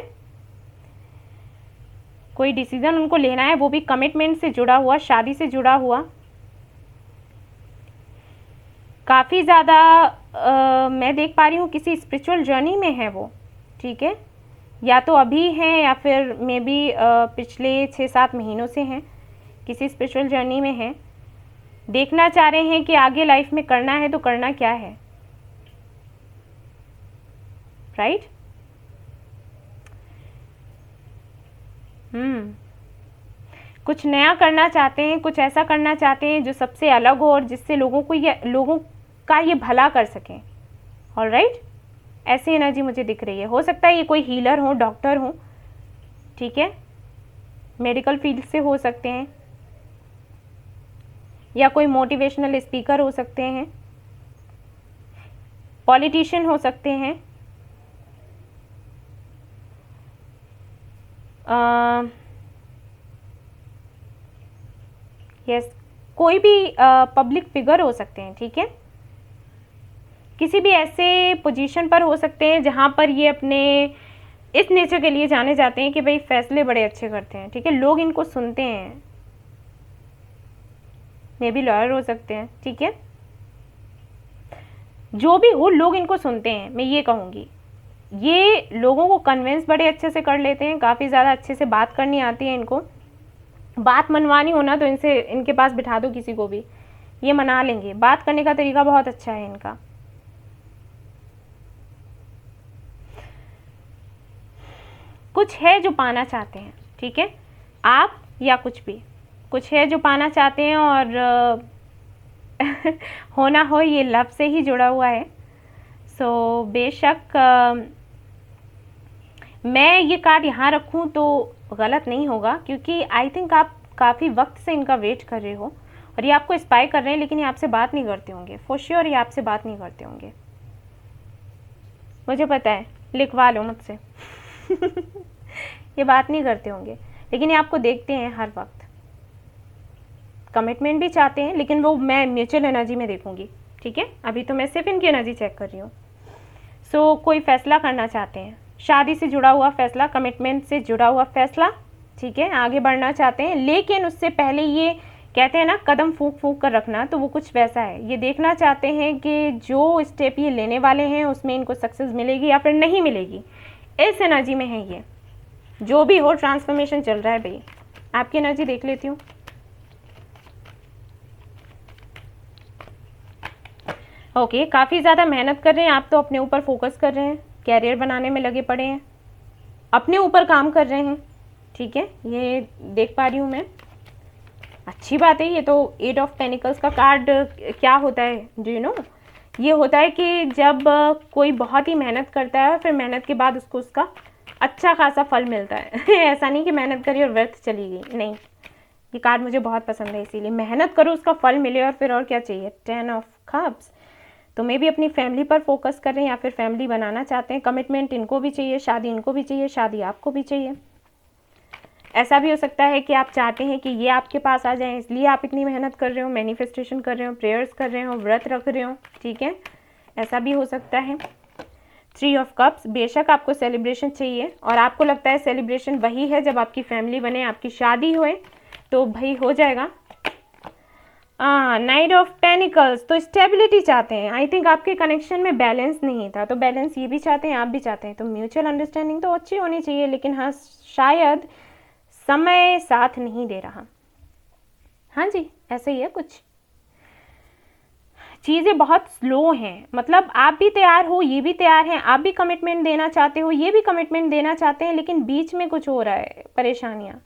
कोई डिसीज़न उनको लेना है, वो भी कमिटमेंट से जुड़ा हुआ, शादी से जुड़ा हुआ। काफ़ी ज़्यादा मैं देख पा रही हूँ किसी स्पिरिचुअल जर्नी में है वो, ठीक है। या तो अभी हैं या फिर मे बी पिछले 6-7 महीनों से हैं, किसी स्पिरिचुअल जर्नी में हैं। देखना चाह रहे हैं कि आगे लाइफ में करना है तो करना क्या है, राइट। कुछ नया करना चाहते हैं, कुछ ऐसा करना चाहते हैं जो सबसे अलग हो और जिससे लोगों का ये भला कर सकें। ऑलराइट ऐसी एनर्जी मुझे दिख रही है। हो सकता है ये कोई हीलर हो, डॉक्टर हो, ठीक है, मेडिकल फील्ड से हो सकते हैं, या कोई मोटिवेशनल स्पीकर हो सकते हैं, पॉलिटिशियन हो सकते हैं, यस कोई भी पब्लिक फिगर हो सकते हैं, ठीक है। किसी भी ऐसे पोजीशन पर हो सकते हैं जहां पर ये अपने इस नेचर के लिए जाने जाते हैं कि भाई फैसले बड़े अच्छे करते हैं, ठीक है, लोग इनको सुनते हैं। मे भी लॉयर हो सकते हैं, ठीक है, जो भी हो लोग इनको सुनते हैं, मैं ये कहूँगी। ये लोगों को कन्विंस बड़े अच्छे से कर लेते हैं, काफ़ी ज़्यादा अच्छे से बात करनी आती है इनको। बात मनवानी होना तो इनसे इनके पास बिठा दो किसी को भी, ये मना लेंगे। बात करने का तरीका बहुत अच्छा है इनका। कुछ है जो पाना चाहते हैं, ठीक है, आप या कुछ है जो पाना चाहते हैं, और होना हो ये लव से ही जुड़ा हुआ है। सो बेशक मैं ये कार्ड यहाँ रखूँ तो गलत नहीं होगा, क्योंकि आई थिंक आप काफ़ी वक्त से इनका वेट कर रहे हो और ये आपको स्पाई कर रहे हैं, लेकिन ये आपसे बात नहीं करते होंगे, फॉर श्योर ये आपसे बात नहीं करते होंगे, मुझे पता है, लिखवा लो मुझसे। ये बात नहीं करते होंगे, लेकिन ये आपको देखते हैं हर वक्त, कमिटमेंट भी चाहते हैं, लेकिन वो मैं म्यूचुअल एनर्जी में देखूंगी, ठीक है। अभी तो मैं सिर्फ इनकी एनर्जी चेक कर रही हूँ। सो कोई फैसला करना चाहते हैं, शादी से जुड़ा हुआ फैसला, कमिटमेंट से जुड़ा हुआ फैसला, ठीक है, आगे बढ़ना चाहते हैं, लेकिन उससे पहले ये कहते हैं ना कदम फूंक फूंक कर रखना, तो वो कुछ वैसा है। ये देखना चाहते हैं कि जो स्टेप ये लेने वाले हैं उसमें इनको सक्सेस मिलेगी या फिर नहीं मिलेगी, इस एनर्जी में है ये। जो भी हो ट्रांसफॉर्मेशन चल रहा है भाई। आपकी एनर्जी देख लेती हूँ। ओके काफ़ी ज़्यादा मेहनत कर रहे हैं आप, तो अपने ऊपर फोकस कर रहे हैं, कैरियर बनाने में लगे पड़े हैं, अपने ऊपर काम कर रहे हैं, ठीक है, ये देख पा रही हूँ मैं। अच्छी बात है। ये तो 8 ऑफ पेनिकल्स का कार्ड क्या होता है डू यू नो, ये होता है कि जब कोई बहुत ही मेहनत करता है फिर मेहनत के बाद उसको उसका अच्छा खासा फल मिलता है। ऐसा नहीं कि मेहनत करी और व्यर्थ चली गई, नहीं। ये कार्ड मुझे बहुत पसंद है, इसीलिए मेहनत करो उसका फल मिले, और फिर और क्या चाहिए। 10 ऑफ कप्स, तो मे भी अपनी फैमिली पर फोकस कर रहे हैं या फिर फैमिली बनाना चाहते हैं, कमिटमेंट इनको भी चाहिए, शादी इनको भी चाहिए, शादी आपको भी चाहिए। ऐसा भी हो सकता है कि आप चाहते हैं कि ये आपके पास आ जाए, इसलिए आप इतनी मेहनत कर रहे हो, मैनिफेस्टेशन कर रहे हो, प्रेयर्स कर रहे हो, व्रत रख रहे हो, ठीक है, ऐसा भी हो सकता है। 3 ऑफ कप्स, बेशक आपको सेलिब्रेशन चाहिए और आपको लगता है सेलिब्रेशन वही है जब आपकी फैमिली बने, आपकी शादी होए, तो भाई हो जाएगा। नाइट ऑफ पेनिकल्स, तो स्टेबिलिटी चाहते हैं। आई थिंक आपके कनेक्शन में बैलेंस नहीं था, तो बैलेंस ये भी चाहते हैं, आप भी चाहते हैं, तो म्यूचुअल अंडरस्टैंडिंग तो अच्छी होनी चाहिए, लेकिन हाँ शायद समय साथ नहीं दे रहा। हाँ जी, ऐसे ही है कुछ, चीज़ें बहुत स्लो हैं, मतलब आप भी तैयार हो, ये भी तैयार हैं, आप भी कमिटमेंट देना चाहते हो, ये भी कमिटमेंट देना चाहते हैं, लेकिन बीच में कुछ हो रहा है, परेशानियाँ।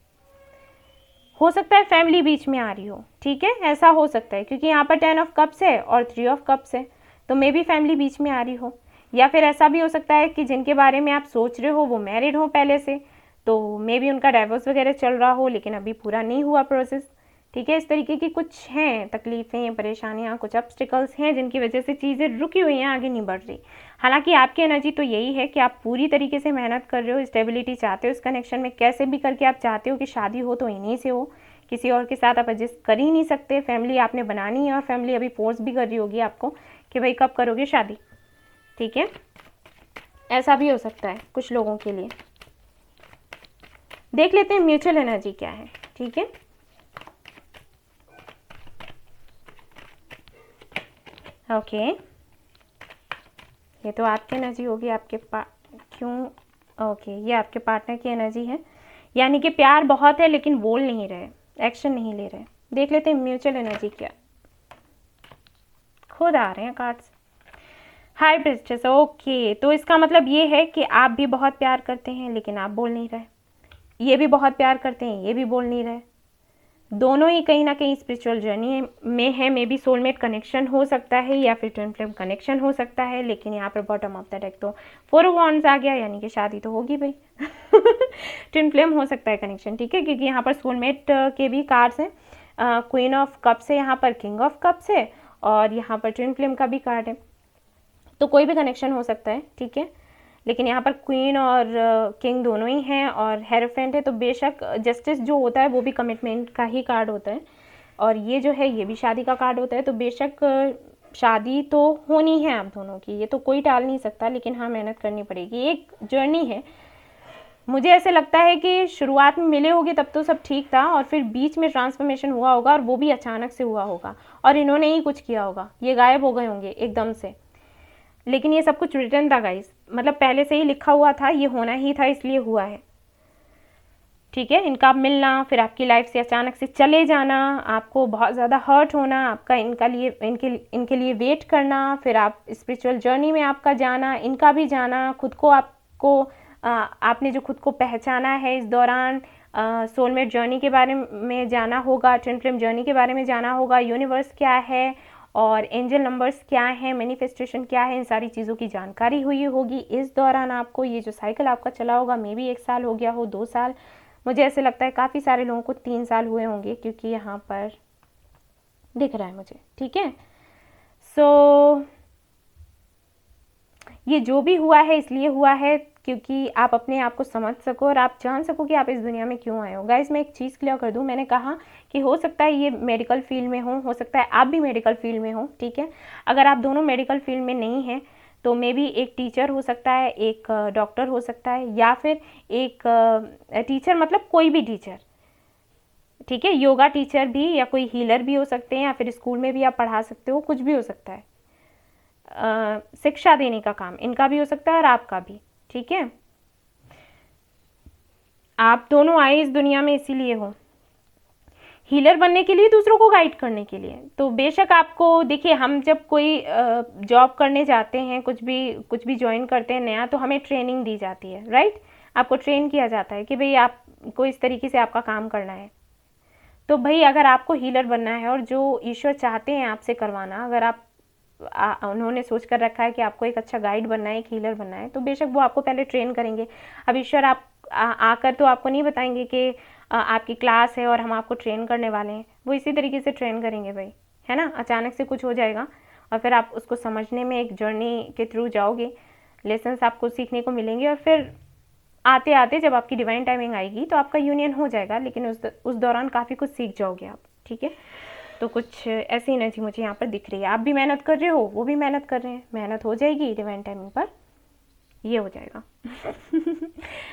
हो सकता है फैमिली बीच में आ रही हो, ठीक है, ऐसा हो सकता है, क्योंकि यहाँ पर 10 ऑफ कप्स है और 3 ऑफ कप्स है, तो मे बी फैमिली बीच में आ रही हो, या फिर ऐसा भी हो सकता है कि जिनके बारे में आप सोच रहे हो वो मैरिड हो पहले से, तो मे बी उनका डाइवोर्स वगैरह चल रहा हो, लेकिन अभी पूरा नहीं हुआ प्रोसेस, ठीक है। इस तरीके की कुछ हैं तकलीफ़ें, परेशानियाँ, कुछ ऑब्स्टिकल्स हैं जिनकी वजह से चीज़ें रुकी हुई हैं, आगे नहीं बढ़ रही। हालांकि आपकी एनर्जी तो यही है कि आप पूरी तरीके से मेहनत कर रहे हो, स्टेबिलिटी चाहते हो इस कनेक्शन में, कैसे भी करके आप चाहते हो कि शादी हो तो इन्हीं से हो, किसी और के साथ आप एडजस्ट कर ही नहीं सकते, फैमिली आपने बनानी है और फैमिली अभी फोर्स भी कर रही होगी आपको कि भाई कब करोगे शादी, ठीक है, ऐसा भी हो सकता है कुछ लोगों के लिए। देख लेते हैं म्यूचुअल एनर्जी क्या है, ठीक है। ओके, ये तो आपकी एनर्जी होगी, आपके क्यों, ओके, ये आपके पार्टनर की एनर्जी है, यानी कि प्यार बहुत है लेकिन बोल नहीं रहे, एक्शन नहीं ले रहे। देख लेते हैं म्यूचुअल एनर्जी क्या, खुद आ रहे हैं कार्ड्स। हाई प्रिस्टेस, ओके, तो इसका मतलब ये है कि आप भी बहुत प्यार करते हैं लेकिन आप बोल नहीं रहे, ये भी बहुत प्यार करते हैं, ये भी बोल नहीं रहे, दोनों ही कहीं ना कहीं स्पिरिचुअल जर्नी में है, मे बी सोलमेट कनेक्शन हो सकता है या फिर ट्विन फ्लेम कनेक्शन हो सकता है, लेकिन यहाँ पर बॉटम ऑफ द डेक तो 4 ऑफ वॉन्ड्स आ गया, यानी कि शादी तो होगी भाई। ट्विन फ्लेम हो सकता है कनेक्शन, ठीक है, क्योंकि यहाँ पर सोलमेट के भी कार्ड्स हैं, क्वीन ऑफ कप्स है, यहाँ पर किंग ऑफ कप्स है, और यहाँ पर ट्विन फ्लेम का भी कार्ड है, तो कोई भी कनेक्शन हो सकता है, ठीक है, लेकिन यहाँ पर क्वीन और किंग दोनों ही हैं और हेरोफेंट है, तो बेशक जस्टिस जो होता है वो भी कमिटमेंट का ही कार्ड होता है, और ये जो है ये भी शादी का कार्ड होता है, तो बेशक शादी तो होनी है आप दोनों की, ये तो कोई टाल नहीं सकता, लेकिन हाँ मेहनत करनी पड़ेगी, एक जर्नी है। मुझे ऐसे लगता है कि शुरुआत में मिले होगे तब तो सब ठीक था, और फिर बीच में ट्रांसफॉर्मेशन हुआ होगा, और वो भी अचानक से हुआ होगा, और इन्होंने ही कुछ किया होगा, ये गायब हो गए होंगे एकदम से, लेकिन ये सब कुछ रिटर्न था गाइस, मतलब पहले से ही लिखा हुआ था, ये होना ही था इसलिए हुआ है, ठीक है। इनका मिलना, फिर आपकी लाइफ से अचानक से चले जाना, आपको बहुत ज़्यादा हर्ट होना, आपका इनके लिए वेट करना, फिर आप स्पिरिचुअल जर्नी में आपका जाना, इनका भी जाना, खुद को आपने जो खुद को पहचाना है इस दौरान, सोलमेट जर्नी के बारे में जाना होगा, ट्विन फ्लेम जर्नी के बारे में जाना होगा, यूनिवर्स क्या है और एंजल नंबर्स क्या हैं, मैनिफेस्टेशन क्या है, इन सारी चीज़ों की जानकारी हुई होगी इस दौरान आपको। ये जो साइकिल आपका चला होगा, मे बी 1 साल हो गया हो, 2 साल, मुझे ऐसे लगता है काफ़ी सारे लोगों को 3 साल हुए होंगे, क्योंकि यहाँ पर दिख रहा है मुझे, ठीक है। सो ये जो भी हुआ है इसलिए हुआ है क्योंकि आप अपने आप को समझ सको और आप जान सको कि आप इस दुनिया में क्यों आए हो। गाइस मैं एक चीज़ क्लियर कर दूं, मैंने कहा कि हो सकता है ये मेडिकल फील्ड में हो सकता है आप भी मेडिकल फील्ड में हो, ठीक है। अगर आप दोनों मेडिकल फील्ड में नहीं हैं तो मे बी एक टीचर हो सकता है, एक डॉक्टर हो सकता है, या फिर एक टीचर मतलब कोई भी टीचर, ठीक है, योगा टीचर भी, या कोई हीलर भी हो सकते हैं, या फिर स्कूल में भी आप पढ़ा सकते हो, कुछ भी हो सकता है। शिक्षा देने का काम इनका भी हो सकता है और आपका भी, ठीक है। आप दोनों आए इस दुनिया में इसीलिए हो, हीलर बनने के लिए, दूसरों को गाइड करने के लिए। तो बेशक आपको देखिए, हम जब कोई जॉब करने जाते हैं, कुछ भी ज्वाइन करते हैं नया, तो हमें ट्रेनिंग दी जाती है, राइट। आपको ट्रेन किया जाता है कि भाई आपको इस तरीके से आपका काम करना है। तो भाई अगर आपको हीलर बनना है और जो ईश्वर चाहते हैं आपसे करवाना, अगर उन्होंने सोच कर रखा है कि आपको एक अच्छा गाइड बनना है, एक हीलर बनना है, तो बेशक वो आपको पहले ट्रेन करेंगे। अब ईश्वर आकर तो आपको नहीं बताएंगे कि आपकी क्लास है और हम आपको ट्रेन करने वाले हैं, वो इसी तरीके से ट्रेन करेंगे भाई, है ना। अचानक से कुछ हो जाएगा और फिर आप उसको समझने में एक जर्नी के थ्रू जाओगे, लेसन्स आपको सीखने को मिलेंगे और फिर आते आते जब आपकी डिवाइन टाइमिंग आएगी तो आपका यूनियन हो जाएगा, लेकिन उस दौरान काफ़ी कुछ सीख जाओगे आप, ठीक है। तो कुछ ऐसी एनर्जी मुझे यहाँ पर दिख रही है। आप भी मेहनत कर रहे हो, वो भी मेहनत कर रहे हैं, मेहनत हो जाएगी, डिवाइन टाइमिंग पर ये हो जाएगा।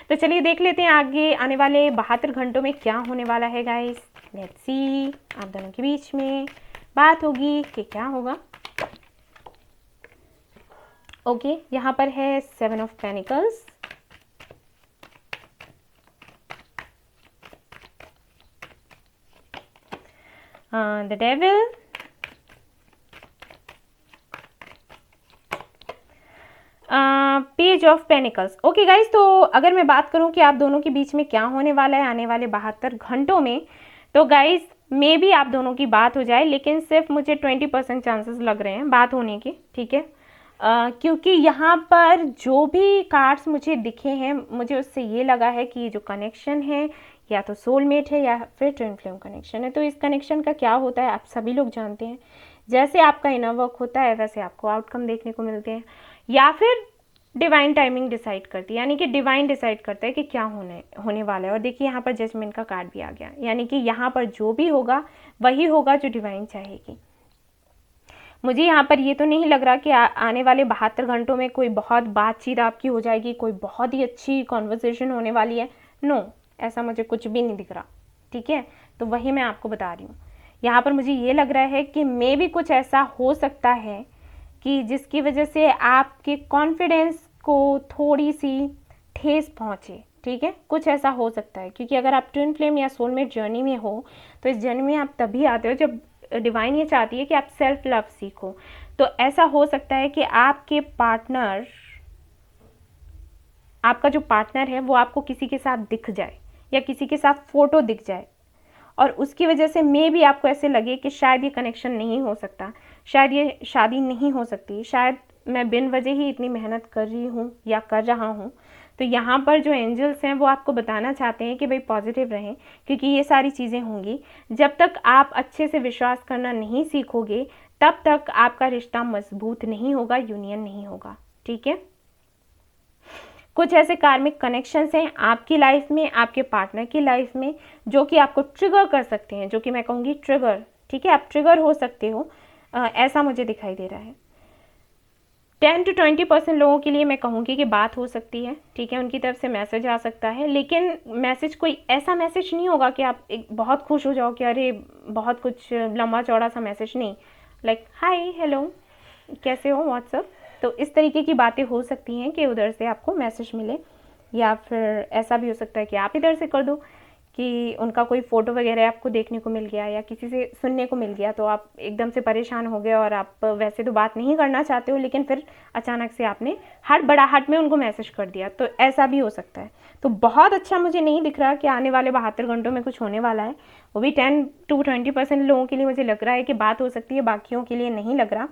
तो चलिए देख लेते हैं आगे आने वाले 72 घंटों में क्या होने वाला है गाइस। लेट्स सी, आप दोनों के बीच में बात होगी कि क्या होगा। ओके, यहाँ पर है 7 of pentacles, the devil, page of pentacles. Okay guys, तो अगर मैं बात करूं कि आप दोनों के बीच में क्या होने वाला है आने वाले 72 घंटों में, तो गाइज मे बी आप दोनों की बात हो जाए, लेकिन सिर्फ मुझे 20% चांसेस लग रहे हैं बात होने के, ठीक है। क्योंकि यहाँ पर जो भी कार्ड्स मुझे दिखे हैं, मुझे उससे ये लगा है कि ये जो कनेक्शन है या तो सोलमेट है या फिर ट्विन फ्लेम कनेक्शन है। तो इस कनेक्शन का क्या होता है आप सभी लोग जानते हैं, जैसे आपका इनर वर्क होता है वैसे आपको आउटकम देखने को मिलते हैं, या फिर डिवाइन टाइमिंग डिसाइड करती है, यानी कि डिवाइन डिसाइड करता है कि क्या होने वाला है। और देखिए यहाँ पर जजमेंट का कार्ड भी आ गया, यानी कि यहाँ पर जो भी होगा वही होगा जो डिवाइन चाहेगी। मुझे यहाँ पर ये तो नहीं लग रहा कि आने वाले 72 घंटों में कोई बहुत बातचीत आपकी हो जाएगी, कोई बहुत ही अच्छी कॉन्वर्सेशन होने वाली है। नो, ऐसा मुझे कुछ भी नहीं दिख रहा, ठीक है। तो वही मैं आपको बता रही हूँ। यहाँ पर मुझे ये लग रहा है कि मे भी कुछ ऐसा हो सकता है कि जिसकी वजह से आपके कॉन्फिडेंस को थोड़ी सी ठेस पहुँचे, ठीक है। कुछ ऐसा हो सकता है, क्योंकि अगर आप ट्विन फ्लेम या सोलमेट जर्नी में हो तो इस जर्नी में आप तभी आते हो जब डिवाइन ये चाहती है कि आप सेल्फ लव सीखो। तो ऐसा हो सकता है कि आपके पार्टनर, आपका जो पार्टनर है वो आपको किसी के साथ दिख जाए या किसी के साथ फोटो दिख जाए, और उसकी वजह से मे भी आपको ऐसे लगे कि शायद ये कनेक्शन नहीं हो सकता, शायद ये शादी नहीं हो सकती, शायद मैं बिन वजह ही इतनी मेहनत कर रही हूँ या कर रहा हूँ। तो यहाँ पर जो एंजल्स हैं वो आपको बताना चाहते हैं कि भाई पॉजिटिव रहें, क्योंकि ये सारी चीज़ें होंगी। जब तक आप अच्छे से विश्वास करना नहीं सीखोगे तब तक आपका रिश्ता मजबूत नहीं होगा, यूनियन नहीं होगा, ठीक है। कुछ ऐसे कार्मिक कनेक्शंस हैं आपकी लाइफ में, आपके पार्टनर की लाइफ में, जो कि आपको ट्रिगर कर सकते हैं, जो कि मैं कहूँगी ट्रिगर, ठीक है। आप ट्रिगर हो सकते हो, ऐसा मुझे दिखाई दे रहा है। 10 to 20% लोगों के लिए मैं कहूँगी कि बात हो सकती है, ठीक है। उनकी तरफ से मैसेज आ सकता है, लेकिन मैसेज कोई ऐसा मैसेज नहीं होगा कि आप एक बहुत खुश हो जाओ कि अरे बहुत कुछ लंबा चौड़ा सा मैसेज नहीं, लाइक हाय हेलो कैसे हो व्हाट्सअप। तो इस तरीके की बातें हो सकती हैं कि उधर से आपको मैसेज मिले, या फिर ऐसा भी हो सकता है कि आप इधर से कर दो कि उनका कोई फ़ोटो वगैरह आपको देखने को मिल गया या किसी से सुनने को मिल गया, तो आप एकदम से परेशान हो गए और आप वैसे तो बात नहीं करना चाहते हो, लेकिन फिर अचानक से आपने हड़बड़ाहट में उनको मैसेज कर दिया, तो ऐसा भी हो सकता है। तो बहुत अच्छा मुझे नहीं दिख रहा कि आने वाले 72 घंटों में कुछ होने वाला है, वो भी 10 to 20% लोगों के लिए मुझे लग रहा है कि बात हो सकती है, बाकियों के लिए नहीं लग रहा।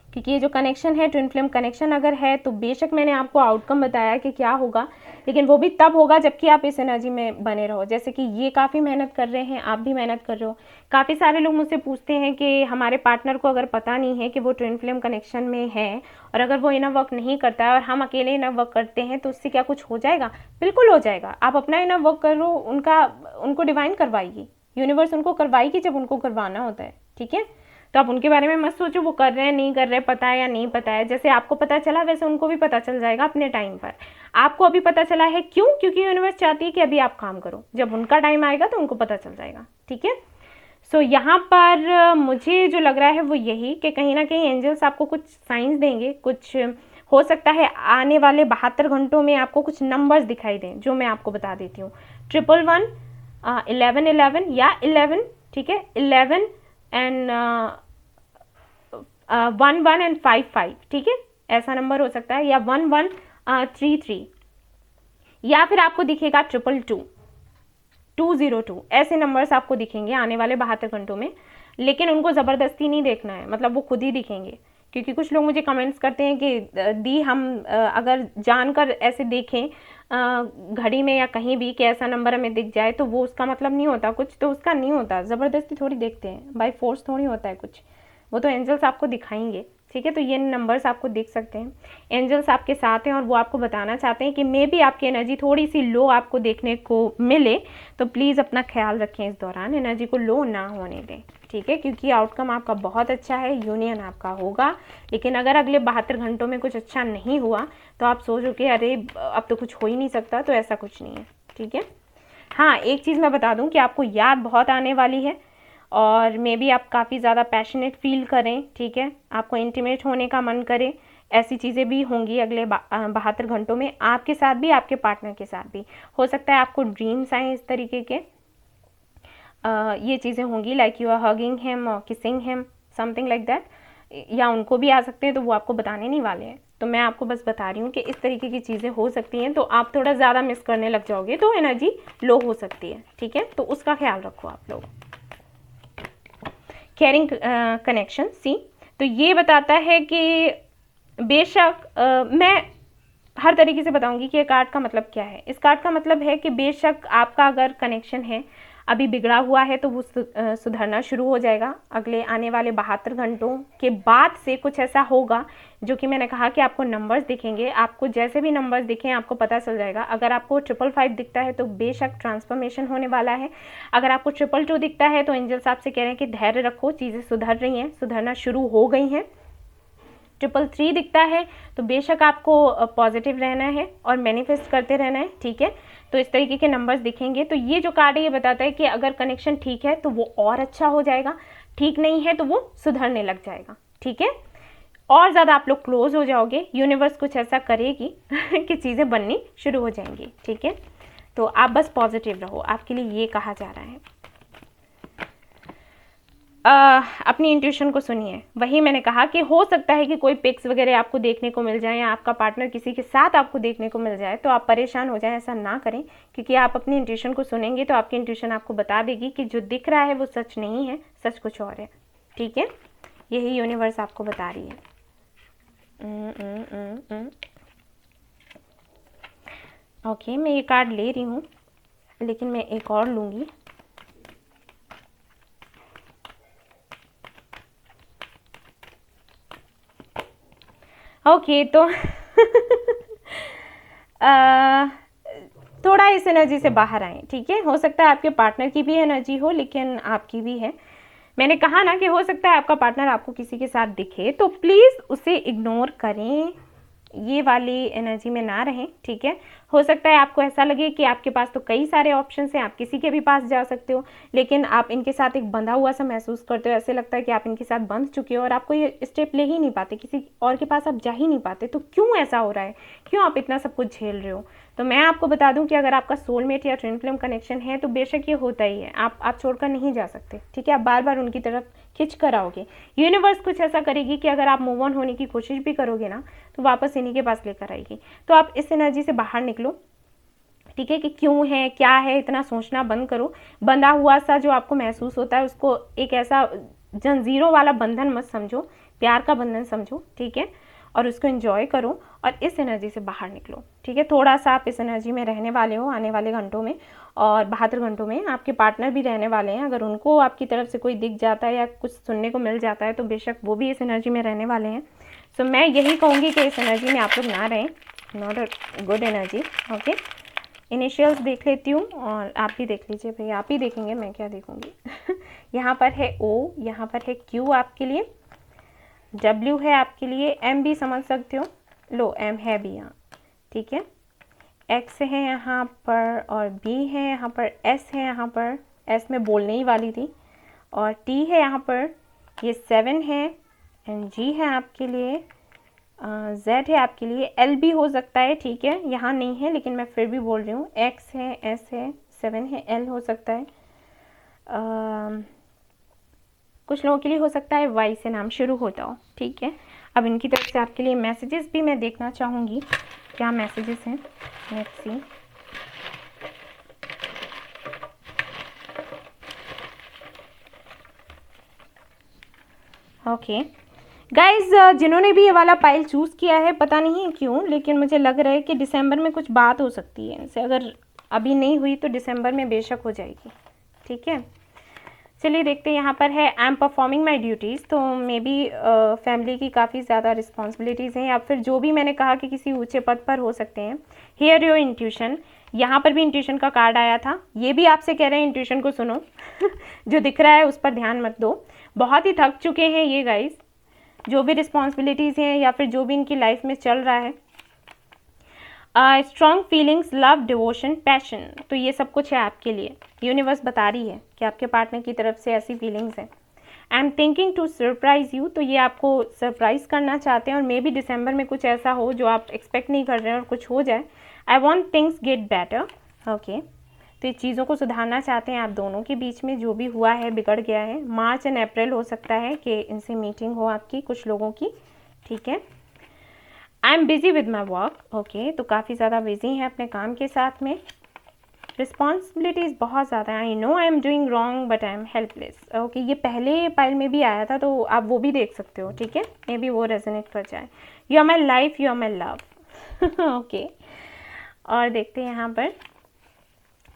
क्योंकि ये जो कनेक्शन है ट्विन फ्लेम कनेक्शन अगर है तो बेशक मैंने आपको आउटकम बताया कि क्या होगा, लेकिन वो भी तब होगा जबकि आप इस एनर्जी में बने रहो। जैसे कि ये काफ़ी मेहनत कर रहे हैं, आप भी मेहनत कर रहे हो। काफ़ी सारे लोग मुझसे पूछते हैं कि हमारे पार्टनर को अगर पता नहीं है कि वो ट्विन फ्लेम कनेक्शन में है और अगर वो इनर वर्क नहीं करता है और हम अकेले इनर वर्क करते हैं तो उससे क्या कुछ हो जाएगा? बिल्कुल हो जाएगा। आप अपना इनर वर्क करो, उनको डिवाइन करवाएगी, यूनिवर्स उनको करवाएगी जब उनको करवाना होता है, ठीक है। तो आप उनके बारे में मत सोचो वो कर रहे हैं नहीं कर रहे, पता है या नहीं पता है। जैसे आपको पता चला वैसे उनको भी पता चल जाएगा अपने टाइम पर। आपको अभी पता चला है, क्यों? क्योंकि यूनिवर्स चाहती है कि अभी आप काम करो, जब उनका टाइम आएगा तो उनको पता चल जाएगा, ठीक है। सो यहाँ पर मुझे जो लग रहा है वो यही कि कहीं ना कहीं एंजल्स आपको कुछ साइंस देंगे। कुछ हो सकता है आने वाले 72 घंटों में आपको कुछ नंबर्स दिखाई दें, जो मैं आपको बता देती हूँ। 111, 1111 या 11, ठीक है, 11 एंड 11 एंड 55, ठीक है, ऐसा नंबर हो सकता है, या 1133, या फिर आपको दिखेगा 222, 202, ऐसे नंबर्स आपको दिखेंगे आने वाले 72 घंटों में। लेकिन उनको ज़बरदस्ती नहीं देखना है, मतलब वो खुद ही दिखेंगे। क्योंकि कुछ लोग मुझे कमेंट्स करते हैं कि दी हम अगर जानकर ऐसे देखें घड़ी में या कहीं भी कि ऐसा नंबर हमें दिख जाए तो वो उसका मतलब नहीं होता कुछ, तो उसका नहीं होता। ज़बरदस्ती थोड़ी देखते हैं, बाय फोर्स थोड़ी होता है कुछ, वो तो एंजल्स आपको दिखाएंगे ठीक है। तो ये नंबर्स आपको दिख सकते हैं, एंजल्स आपके साथ हैं और वो आपको बताना चाहते हैं कि मे बी आपकी एनर्जी थोड़ी सी लो आपको देखने को मिले, तो प्लीज़ अपना ख्याल रखें, इस दौरान एनर्जी को लो ना होने दें, ठीक है, क्योंकि आउटकम आपका बहुत अच्छा है, यूनियन आपका होगा। लेकिन अगर अगले 72 घंटों में कुछ अच्छा नहीं हुआ तो आप सोचो कि अरे अब तो कुछ हो ही नहीं सकता, तो ऐसा कुछ नहीं है, ठीक है। हाँ, एक चीज़ मैं बता दूं कि आपको याद बहुत आने वाली है और मे बी आप काफ़ी ज़्यादा पैशनेट फील करें, ठीक है, आपको इंटीमेट होने का मन करे, ऐसी चीज़ें भी होंगी अगले 72 घंटों में, आपके साथ भी, आपके पार्टनर के साथ भी। हो सकता है आपको ड्रीम्स आए इस तरीके के, ये चीज़ें होंगी, like you are hugging him और kissing him, something like that, या उनको भी आ सकते हैं, तो वो आपको बताने नहीं वाले हैं, तो मैं आपको बस बता रही हूँ कि इस तरीके की चीज़ें हो सकती हैं, तो आप थोड़ा ज़्यादा मिस करने लग जाओगे तो एनर्जी लो हो सकती है, ठीक है, तो उसका ख्याल रखो आप लोग। केयरिंग कनेक्शन सी, तो ये बताता है कि बेशक मैं हर तरीके से बताऊंगी कि ये कार्ड का मतलब क्या है। इस कार्ड का मतलब है कि बेशक आपका अगर कनेक्शन है अभी बिगड़ा हुआ है तो वो सुधरना शुरू हो जाएगा अगले आने वाले 72 घंटों के बाद से। कुछ ऐसा होगा जो कि मैंने कहा कि आपको नंबर्स दिखेंगे, आपको जैसे भी नंबर्स दिखें आपको पता चल जाएगा। अगर आपको 555 दिखता है तो बेशक ट्रांसफॉर्मेशन होने वाला है। अगर आपको 222 दिखता है तो एंजल्स आपसे कह रहे हैं कि धैर्य रखो, चीज़ें सुधर रही हैं, सुधरना शुरू हो गई हैं। 333 दिखता है तो बेशक आपको पॉजिटिव रहना है और मैनिफेस्ट करते रहना है, ठीक है। तो इस तरीके के नंबर्स दिखेंगे। तो ये जो कार्ड है ये बताता है कि अगर कनेक्शन ठीक है तो वो और अच्छा हो जाएगा, ठीक नहीं है तो वो सुधरने लग जाएगा, ठीक है, और ज़्यादा आप लोग क्लोज हो जाओगे। यूनिवर्स कुछ ऐसा करेगी कि चीज़ें बननी शुरू हो जाएंगी, ठीक है। तो आप बस पॉजिटिव रहो, आपके लिए ये कहा जा रहा है। अपनी इंट्यूशन को सुनिए। वही मैंने कहा कि हो सकता है कि कोई पिक्स वगैरह आपको देखने को मिल जाए या आपका पार्टनर किसी के साथ आपको देखने को मिल जाए तो आप परेशान हो जाएं, ऐसा ना करें, क्योंकि आप अपनी इंट्यूशन को सुनेंगे तो आपकी इंट्यूशन आपको बता देगी कि जो दिख रहा है वो सच नहीं है, सच कुछ और है, ठीक है। यही यूनिवर्स आपको बता रही है। ओके, मैं ये कार्ड ले रही हूँ लेकिन मैं एक और लूँगी। ओके, तो थोड़ा इस एनर्जी से बाहर आए, ठीक है। हो सकता है आपके पार्टनर की भी एनर्जी हो लेकिन आपकी भी है। मैंने कहा ना कि हो सकता है आपका पार्टनर आपको किसी के साथ दिखे तो प्लीज़ उसे इग्नोर करें, ये वाली एनर्जी में ना रहें, ठीक है। हो सकता है आपको ऐसा लगे कि आपके पास तो कई सारे ऑप्शंस हैं, आप किसी के भी पास जा सकते हो, लेकिन आप इनके साथ एक बंधा हुआ सा महसूस करते हो, ऐसे लगता है कि आप इनके साथ बंध चुके हो और आपको ये स्टेप ले ही नहीं पाते, किसी और के पास आप जा ही नहीं पाते। तो क्यों ऐसा हो रहा है, क्यों आप इतना सब कुछ झेल रहे हो? तो मैं आपको बता दूं कि अगर आपका सोलमेट या ट्विन फ्लेम कनेक्शन है तो बेशक ये होता ही है, आप छोड़कर नहीं जा सकते, ठीक है। आप बार बार उनकी तरफ खिंच कर आओगे। यूनिवर्स कुछ ऐसा करेगी कि अगर आप मूव ऑन होने की कोशिश भी करोगे ना तो वापस इन्हीं के पास लेकर आएगी। तो आप इस एनर्जी से बाहर निकलो, ठीक है, कि क्यों है, क्या है, इतना सोचना बंद करो। बंधा हुआ सा जो आपको महसूस होता है उसको एक ऐसा जंजीरों वाला बंधन मत समझो, प्यार का बंधन समझो, ठीक है, और उसको एंजॉय करो और इस एनर्जी से बाहर निकलो, ठीक है। थोड़ा सा आप इस एनर्जी में रहने वाले हो आने वाले घंटों में, और 72 घंटों में आपके पार्टनर भी रहने वाले हैं। अगर उनको आपकी तरफ से कोई दिख जाता है या कुछ सुनने को मिल जाता है तो बेशक वो भी इस एनर्जी में रहने वाले हैं। सो मैं यही कहूँगी कि इस एनर्जी में आप लोग ना रहें, not a good energy, okay. Initials देख लेती हूँ और आप भी देख लीजिए। भाई आप ही देखेंगे, मैं क्या देखूँगी। यहाँ पर है O, यहाँ पर है Q आपके लिए, W है आपके लिए, M भी समझ सकते हो, लो M है भी यहाँ, ठीक है। X है यहाँ पर और B है यहाँ पर, S है यहाँ पर, S में बोलने ही वाली थी, और T है यहाँ पर, ये 7 है, एंड G है आपके लिए, Z है आपके लिए, L भी हो सकता है, ठीक है, यहाँ नहीं है लेकिन मैं फिर भी बोल रही हूँ। X है, S है, 7 है, L हो सकता है, कुछ लोगों के लिए हो सकता है Y से नाम शुरू होता हो, ठीक है। अब इनकी तरफ से आपके लिए मैसेजेस भी मैं देखना चाहूँगी, क्या मैसेजेस हैं, लेट्स सी। ओके गाइज, जिन्होंने भी ये वाला पाइल चूज़ किया है पता नहीं क्यों लेकिन मुझे लग रहा है कि दिसंबर में कुछ बात हो सकती है इनसे। अगर अभी नहीं हुई तो दिसंबर में बेशक हो जाएगी, ठीक है। चलिए देखते हैं, यहाँ पर है I am performing my duties, तो मे बी फैमिली की काफ़ी ज़्यादा रिस्पॉन्सिबिलिटीज़ हैं, या फिर जो भी मैंने कहा कि किसी ऊंचे पद पर हो सकते हैं। हियर योर इंट्यूशन, यहाँ पर भी इंट्यूशन का कार्ड आया था, ये भी आपसे कह रहे हैं इंट्यूशन को सुनो जो दिख रहा है उस पर ध्यान मत दो। बहुत ही थक चुके हैं ये गाइस, जो भी रिस्पॉन्सिबिलिटीज़ हैं या फिर जो भी इनकी लाइफ में चल रहा है। Strong feelings, love, devotion, passion, तो ये सब कुछ है आपके लिए। यूनिवर्स बता रही है कि आपके पार्टनर की तरफ से ऐसी फीलिंग्स हैं। I am thinking to surprise you, तो ये आपको सरप्राइज़ करना चाहते हैं और मे बी दिसंबर में कुछ ऐसा हो जो आप एक्सपेक्ट नहीं कर रहे हैं और कुछ हो जाए। I want things get better, okay, तो ये चीज़ों को सुधारना चाहते हैं आप दोनों के बीच में, जो भी हुआ है बिगड़ गया है। मार्च एंड अप्रैल हो सकता है कि इनसे मीटिंग हो आपकी कुछ लोगों की, ठीक है। I am busy with my work, okay, तो काफ़ी ज़्यादा बिजी हैं अपने काम के साथ में। रिस्पॉन्सिबिलिटीज़ बहुत ज़्यादा, I know I am doing wrong but I am helpless, okay, ये पहले पाइल में भी आया था तो आप वो भी देख सकते हो, ठीक है, मे बी वो रेजोनेट कर जाए। You are my life, you are my love, okay. और देखते हैं यहाँ पर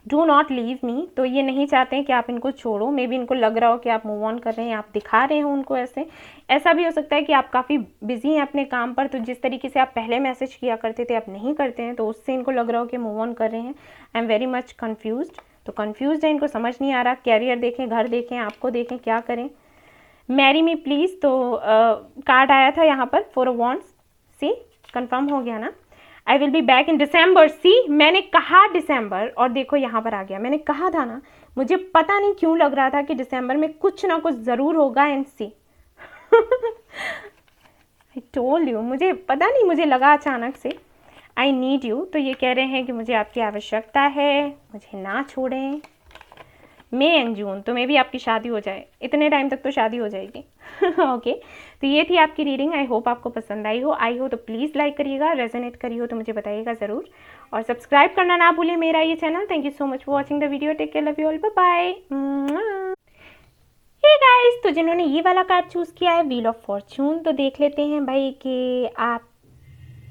डू नॉट लीव मी, तो ये नहीं चाहते हैं कि आप इनको छोड़ो, मे बी इनको लग रहा हो कि आप मूव ऑन कर रहे हैं, आप दिखा रहे हो उनको ऐसे। ऐसा भी हो सकता है कि आप काफ़ी बिजी हैं अपने काम पर, तो जिस तरीके से आप पहले मैसेज किया करते थे आप नहीं करते हैं, तो उससे इनको लग रहा हो कि मूव ऑन कर रहे हैं। I am very much confused, तो कन्फ्यूज्ड है, इनको समझ नहीं आ रहा, कैरियर देखें, घर देखें, आपको देखें, क्या करें। मैरी मी प्लीज़, तो कार्ड आया था यहाँ पर 4 ऑफ वॉन्ड्स, सी कन्फर्म हो गया ना। I will be back in December, see मैंने कहा दिसंबर, और देखो यहाँ पर आ गया, मैंने कहा था ना, मुझे पता नहीं क्यों लग रहा था कि दिसंबर में कुछ ना कुछ ज़रूर होगा। And see I told you, मुझे पता नहीं, मुझे लगा अचानक से। आई नीड यू, तो ये कह रहे हैं कि मुझे आपकी आवश्यकता है, मुझे ना छोड़ें। मई एंड जून, तो मे भी आपकी शादी हो जाए, इतने टाइम तक तो शादी हो जाएगी। ओके, तो ये थी आपकी रीडिंग। आई होप आपको पसंद आई हो तो प्लीज़ लाइक करिएगा, रेजोनेट करी हो तो मुझे बताइएगा ज़रूर, और सब्सक्राइब करना ना भूलिए मेरा ये चैनल। Thank you so much for watching the video, take care, love you all, bye bye. Hey guys, तो जिन्होंने ये वाला कार्ड चूज़ किया है व्हील ऑफ फॉर्चून, तो देख लेते हैं भाई कि आप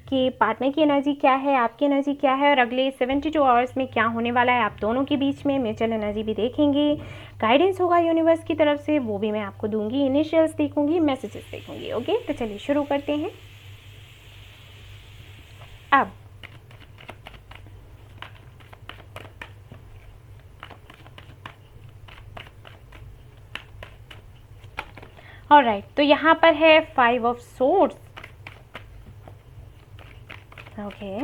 कि पार्टनर की एनर्जी क्या है, आपकी एनर्जी क्या है, और अगले 72 आवर्स में क्या होने वाला है आप दोनों के बीच में। म्यूचुअल एनर्जी भी देखेंगे, गाइडेंस होगा यूनिवर्स की तरफ से, वो भी मैं आपको दूंगी, इनिशियल्स देखूंगी, मैसेजेस देखूंगी। ओके, तो चलिए शुरू करते हैं अब। ऑलराइट, तो यहाँ पर है 5 of swords, okay,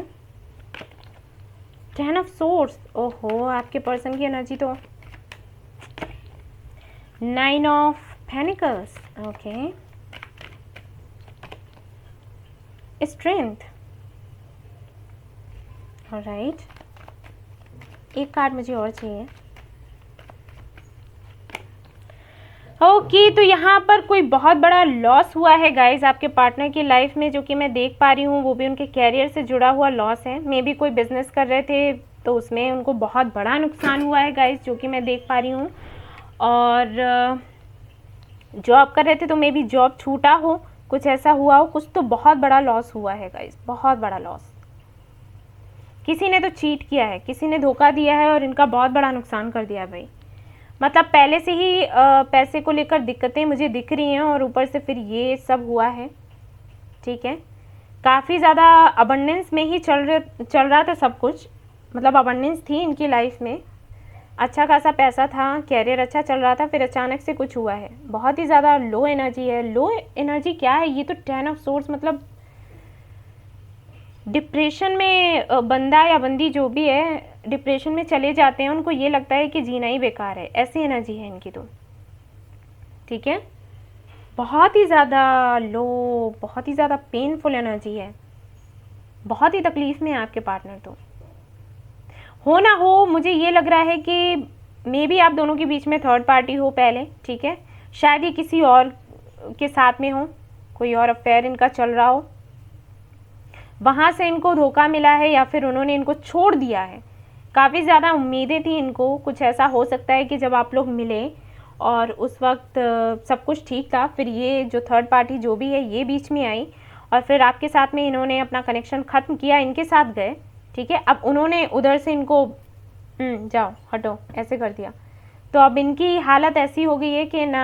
10 of swords, ओहो आपके पर्सन की एनर्जी तो 9 of pentacles, okay, strength, alright, एक कार्ड मुझे और चाहिए। ओके, तो यहाँ पर कोई बहुत बड़ा लॉस हुआ है गाइज आपके पार्टनर की लाइफ में, जो कि मैं देख पा रही हूँ, वो भी उनके कैरियर से जुड़ा हुआ लॉस है। मे बी कोई बिजनेस कर रहे थे तो उसमें उनको बहुत बड़ा नुकसान हुआ है गाइज, जो कि मैं देख पा रही हूँ। और जॉब कर रहे थे तो मे बी जॉब छूटा हो, कुछ ऐसा हुआ हो, कुछ तो बहुत बड़ा लॉस हुआ है गाइज, बहुत बड़ा लॉस। किसी ने तो चीट किया है, किसी ने धोखा दिया है और इनका बहुत बड़ा नुकसान कर दिया भाई। मतलब पहले से ही पैसे को लेकर दिक्कतें मुझे दिख रही हैं और ऊपर से फिर ये सब हुआ है, ठीक है। काफ़ी ज़्यादा अबंडेंस में ही चल रहा था सब कुछ, मतलब अबंडेंस थी इनकी लाइफ में, अच्छा खासा पैसा था, कैरियर अच्छा चल रहा था, फिर अचानक से कुछ हुआ है। बहुत ही ज़्यादा लो एनर्जी है। लो एनर्जी क्या है, ये तो 10 ऑफ सोर्ड्स, मतलब डिप्रेशन में बंदा या बंदी जो भी है डिप्रेशन में चले जाते हैं, उनको ये लगता है कि जीना ही बेकार है, ऐसी एनर्जी है इनकी तो, ठीक है। बहुत ही ज़्यादा लो, बहुत ही ज़्यादा पेनफुल एनर्जी है, बहुत ही तकलीफ़ में है आपके पार्टनर तो। हो ना हो, मुझे ये लग रहा है कि मे बी आप दोनों के बीच में थर्ड पार्टी हो पहले, ठीक है, शायद ये किसी और के साथ में हो, कोई और अफेयर इनका चल रहा हो, वहाँ से इनको धोखा मिला है या फिर उन्होंने इनको छोड़ दिया है। काफ़ी ज़्यादा उम्मीदें थी इनको, कुछ ऐसा हो सकता है कि जब आप लोग मिले और उस वक्त सब कुछ ठीक था, फिर ये जो थर्ड पार्टी जो भी है ये बीच में आई और फिर आपके साथ में इन्होंने अपना कनेक्शन ख़त्म किया, इनके साथ गए, ठीक है। अब उन्होंने उधर से इनको जाओ हटो ऐसे कर दिया, तो अब इनकी हालत ऐसी हो गई है कि ना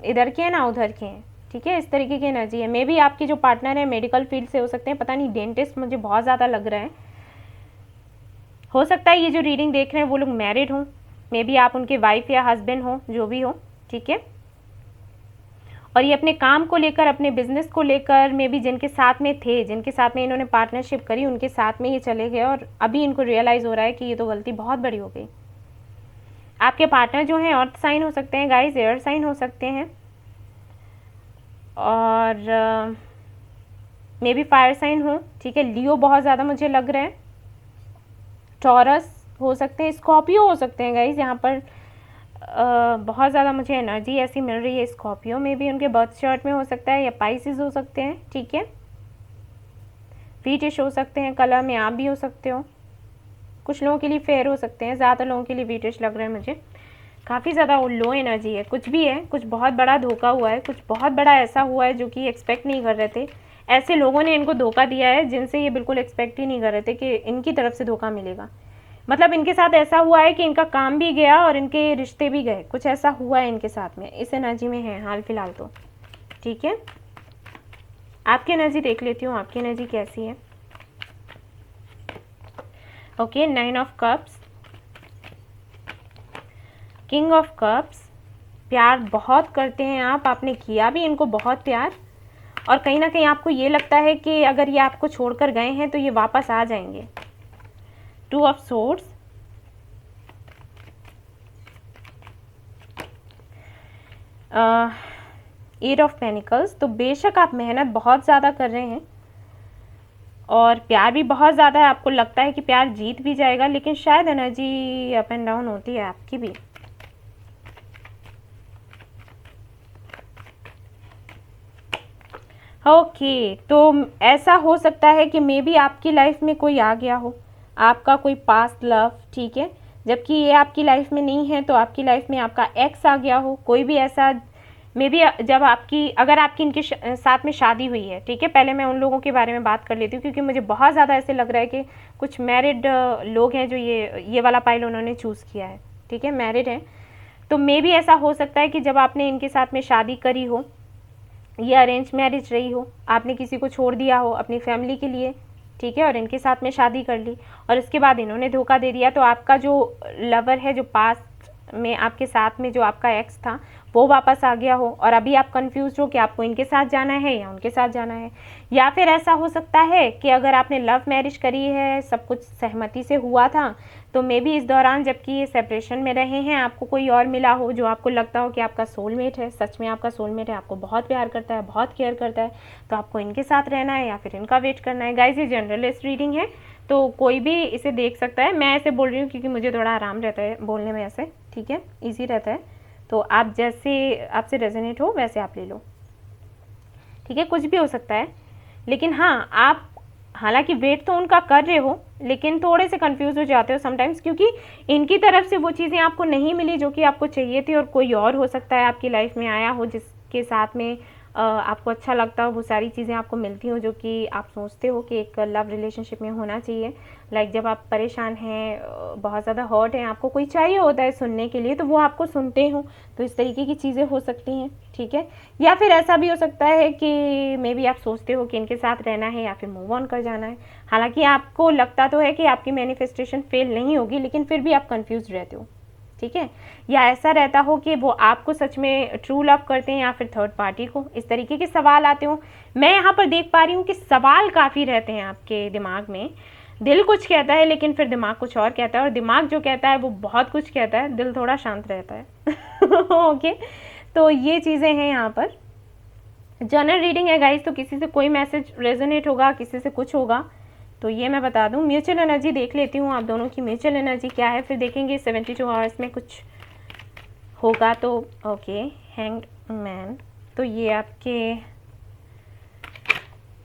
इधर के हैं ना उधर के हैं, ठीक है, इस तरीके की एनर्जी है। मे बी आपके जो पार्टनर है मेडिकल फील्ड से हो सकते हैं, पता नहीं, डेंटिस्ट मुझे बहुत ज़्यादा लग रहा है। हो सकता है ये जो रीडिंग देख रहे हैं वो लोग मैरिड हों, मे बी आप उनके वाइफ या हस्बैंड हो, जो भी हो, ठीक है। और ये अपने काम को लेकर, अपने बिजनेस को लेकर, मे बी जिनके साथ में थे, जिनके साथ में इन्होंने पार्टनरशिप करी, उनके साथ में ये चले गए और अभी इनको रियलाइज़ हो रहा है कि ये तो गलती बहुत बड़ी हो गई। आपके पार्टनर जो हैं अर्थ साइन हो सकते हैं गाइस, एयर साइन हो सकते हैं, और मे बी फायर साइन हो, ठीक है। लियो बहुत ज़्यादा मुझे लग रहा है, टॉरस हो सकते हैं, स्कॉर्पियो हो सकते हैं गाइस। यहाँ पर बहुत ज़्यादा मुझे एनर्जी ऐसी मिल रही है। स्कॉर्पियो में भी उनके बर्थ चार्ट में हो सकता है, या पाइसिस हो सकते हैं, ठीक है। वीटिश हो सकते हैं, कलर में आप भी हो सकते हो। कुछ लोगों के लिए फेयर हो सकते हैं, ज़्यादा लोगों के लिए वीटिश लग रहा है मुझे। काफ़ी ज़्यादा लो एनर्जी है, कुछ भी है, कुछ बहुत बड़ा धोखा हुआ है, कुछ बहुत बड़ा ऐसा हुआ है जो कि एक्सपेक्ट नहीं कर रहे थे। ऐसे लोगों ने इनको धोखा दिया है जिनसे ये बिल्कुल एक्सपेक्ट ही नहीं कर रहे थे कि इनकी तरफ से धोखा मिलेगा। मतलब इनके साथ ऐसा हुआ है कि इनका काम भी गया और इनके रिश्ते भी गए, कुछ ऐसा हुआ है इनके साथ में, इस एनर्जी में है हाल फिलहाल तो, ठीक है। आपकी एनर्जी देख लेती हूँ, आपकी एनर्जी कैसी है। Okay, 9 of cups, king of cups. प्यार बहुत करते हैं आप, आपने किया भी इनको बहुत प्यार, और कहीं ना कहीं आपको ये लगता है कि अगर ये आपको छोड़कर गए हैं तो ये वापस आ जाएंगे। 2 of swords, eight of pentacles. तो बेशक आप मेहनत बहुत ज़्यादा कर रहे हैं और प्यार भी बहुत ज़्यादा है, आपको लगता है कि प्यार जीत भी जाएगा, लेकिन शायद एनर्जी अप एंड डाउन होती है आपकी भी। ओके, तो ऐसा हो सकता है कि मे बी आपकी लाइफ में कोई आ गया हो, आपका कोई पास्ट लव, ठीक है। जबकि ये आपकी लाइफ में नहीं है तो आपकी लाइफ में आपका एक्स आ गया हो, कोई भी ऐसा। मे बी जब आपकी, अगर आपकी इनके साथ में शादी हुई है, ठीक है। पहले मैं उन लोगों के बारे में बात कर लेती हूँ क्योंकि मुझे बहुत ज़्यादा ऐसे लग रहा है कि कुछ मैरिड लोग हैं जो ये वाला पाइल उन्होंने चूज़ किया है, ठीक है, मैरिड है। तो मे बी ऐसा हो सकता है कि जब आपने इनके साथ में शादी करी हो, ये अरेंज मैरिज रही हो, आपने किसी को छोड़ दिया हो अपनी फैमिली के लिए, ठीक है, और इनके साथ में शादी कर ली और इसके बाद इन्होंने धोखा दे दिया, तो आपका जो लवर है, जो पास्ट में आपके साथ में जो आपका एक्स था, वो वापस आ गया हो और अभी आप कंफ्यूज हो कि आपको इनके साथ जाना है या उनके साथ जाना है। या फिर ऐसा हो सकता है कि अगर आपने लव मैरिज करी है, सब कुछ सहमति से हुआ था, तो मे बी इस दौरान जबकि ये सेपरेशन में रहे हैं, आपको कोई और मिला हो जो आपको लगता हो कि आपका सोलमेट है, सच में आपका सोलमेट है, आपको बहुत प्यार करता है, बहुत केयर करता है, तो आपको इनके साथ रहना है या फिर इनका वेट करना है। गाइस, ये जनरलिस्ट रीडिंग है तो कोई भी इसे देख सकता है। मैं ऐसे बोल रही हूँ क्योंकि मुझे थोड़ा आराम रहता है बोलने में, ऐसे, ठीक है, ईजी रहता है। तो आप जैसे आपसे रेजोनेट हो वैसे आप ले लो, ठीक है, कुछ भी हो सकता है। लेकिन हाँ, आप हालांकि वेट तो उनका कर रहे हो लेकिन थोड़े से कंफ्यूज हो जाते हो समटाइम्स, क्योंकि इनकी तरफ से वो चीज़ें आपको नहीं मिली जो कि आपको चाहिए थी, और कोई और हो सकता है आपकी लाइफ में आया हो जिसके साथ में आपको अच्छा लगता हो, वो सारी चीज़ें आपको मिलती हो जो कि आप सोचते हो कि एक लव रिलेशनशिप में होना चाहिए। लाइक जब आप परेशान हैं, बहुत ज़्यादा हर्ट हैं, आपको कोई चाहिए होता है सुनने के लिए, तो वो आपको सुनते हो, तो इस तरीके की चीज़ें हो सकती हैं, ठीक है। या फिर ऐसा भी हो सकता है कि मे बी आप सोचते हो कि इनके साथ रहना है या फिर मूव ऑन कर जाना है। हालांकि आपको लगता तो है कि आपकी मैनिफेस्टेशन फेल नहीं होगी, लेकिन फिर भी आप कंफ्यूज रहते हो, ठीक है। या ऐसा रहता हो कि वो आपको सच में ट्रू लव करते हैं या फिर थर्ड पार्टी को, इस तरीके के सवाल आते हो। मैं यहाँ पर देख पा रही हूँ कि सवाल काफ़ी रहते हैं आपके दिमाग में। दिल कुछ कहता है लेकिन फिर दिमाग कुछ और कहता है, और दिमाग जो कहता है वो बहुत कुछ कहता है, दिल थोड़ा शांत रहता है। ओके, तो ये चीज़ें हैं यहाँ पर। जनरल रीडिंग है गाइस, तो किसी से कोई मैसेज रेजोनेट होगा, किसी से कुछ होगा, तो ये मैं बता दूं। म्यूचुअल एनर्जी देख लेती हूँ आप दोनों की म्यूचुअल एनर्जी क्या है, फिर देखेंगे 72 आवर्स में कुछ होगा तो। ओके, हैंग्ड मैन, तो ये आपके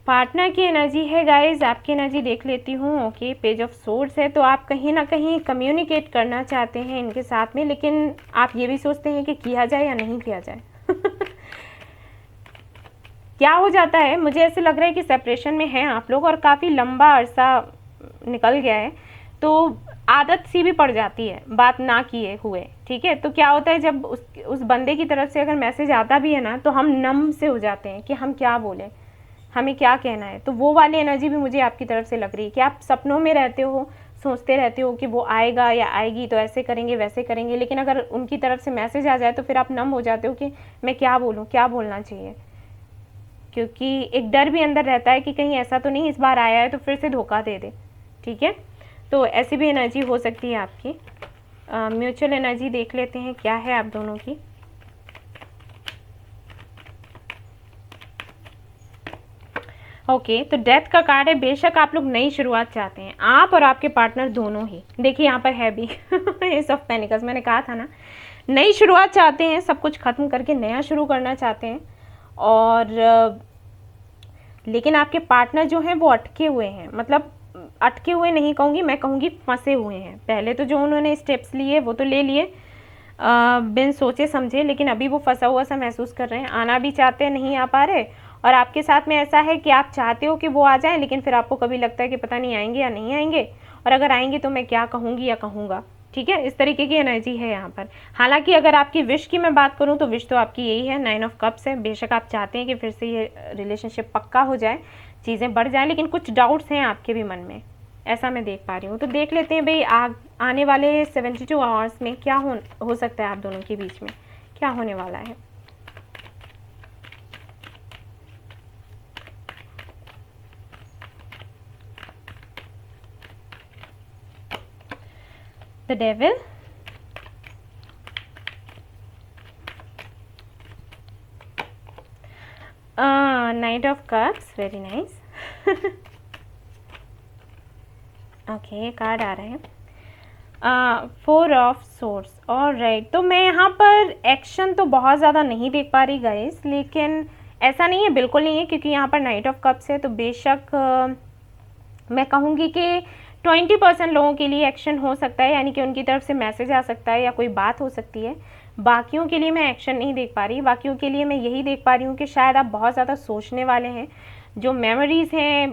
पार्टनर की एनर्जी है गाइस, आपकी एनर्जी देख लेती हूँ। ओके, पेज ऑफ सोर्ड्स है, तो आप कहीं ना कहीं कम्युनिकेट करना चाहते हैं इनके साथ में, लेकिन आप ये भी सोचते हैं कि किया जाए या नहीं किया जाए। क्या हो जाता है, मुझे ऐसे लग रहा है कि सेपरेशन में हैं आप लोग और काफ़ी लंबा अरसा निकल गया है, तो आदत सी भी पड़ जाती है बात ना किए हुए, ठीक है। तो क्या होता है, जब उस बंदे की तरफ से अगर मैसेज आता भी है ना, तो हम नम से हो जाते हैं कि हम क्या बोलें, हमें क्या कहना है। तो वो वाली एनर्जी भी मुझे आपकी तरफ से लग रही है कि आप सपनों में रहते हो, सोचते रहते हो कि वो आएगा या आएगी तो ऐसे करेंगे वैसे करेंगे, लेकिन अगर उनकी तरफ से मैसेज आ जाए तो फिर आप नम हो जाते हो कि मैं क्या बोलूँ, क्या बोलना चाहिए, क्योंकि एक डर भी अंदर रहता है कि कहीं ऐसा तो नहीं इस बार आया है तो फिर से धोखा दे दे, ठीक है। तो ऐसी भी एनर्जी हो सकती है आपकी। म्यूचुअल एनर्जी देख लेते हैं क्या है आप दोनों की। ओके, तो डेथ का कार्ड है। बेशक आप लोग नई शुरुआत चाहते हैं, आप और आपके पार्टनर दोनों ही। देखिए यहाँ पर है भी एस ऑफ पेनिकल्स, मैंने कहा था ना, नई शुरुआत चाहते हैं, सब कुछ खत्म करके नया शुरू करना चाहते हैं। और लेकिन आपके पार्टनर जो हैं वो अटके हुए हैं, मतलब अटके हुए नहीं कहूँगी, मैं कहूँगी फंसे हुए हैं। पहले तो जो उन्होंने स्टेप्स लिए वो तो ले लिए बिन सोचे समझे, लेकिन अभी वो फंसा हुआ सा महसूस कर रहे हैं। आना भी चाहते हैं, नहीं आ पा रहे। और आपके साथ में ऐसा है कि आप चाहते हो कि वो आ जाएं, लेकिन फिर आपको कभी लगता है कि पता नहीं आएंगे या नहीं आएंगे, और अगर आएंगे तो मैं क्या कहूँगी या कहूँगा, ठीक है। इस तरीके की एनर्जी है यहाँ पर। हालांकि अगर आपकी विश की मैं बात करूँ तो विश तो आपकी यही है, 9 ऑफ कप्स है। बेशक आप चाहते हैं कि फिर से ये रिलेशनशिप पक्का हो जाए, चीज़ें बढ़ जाएं, लेकिन कुछ डाउट्स हैं आपके भी मन में, ऐसा मैं देख पा रही हूँ। तो देख लेते हैं भाई आने वाले 72 आवर्स में क्या हो सकता है आप दोनों के बीच में, क्या होने वाला है। The devil, Knight of Cups, very nice. Okay, ये कार्ड आ रहा है 4 ऑफ सोर्स। ऑलराइट, तो मैं यहाँ पर एक्शन तो बहुत ज़्यादा नहीं देख पा रही गाइस, लेकिन ऐसा नहीं है, बिल्कुल नहीं है, क्योंकि यहाँ पर नाइट ऑफ कप्स है। तो बेशक मैं कहूँगी कि 20% लोगों के लिए एक्शन हो सकता है, यानी कि उनकी तरफ से मैसेज आ सकता है या कोई बात हो सकती है। बाकियों के लिए मैं एक्शन नहीं देख पा रही। बाकियों के लिए मैं यही देख पा रही हूँ कि शायद आप बहुत ज़्यादा सोचने वाले हैं। जो मेमोरीज़ हैं,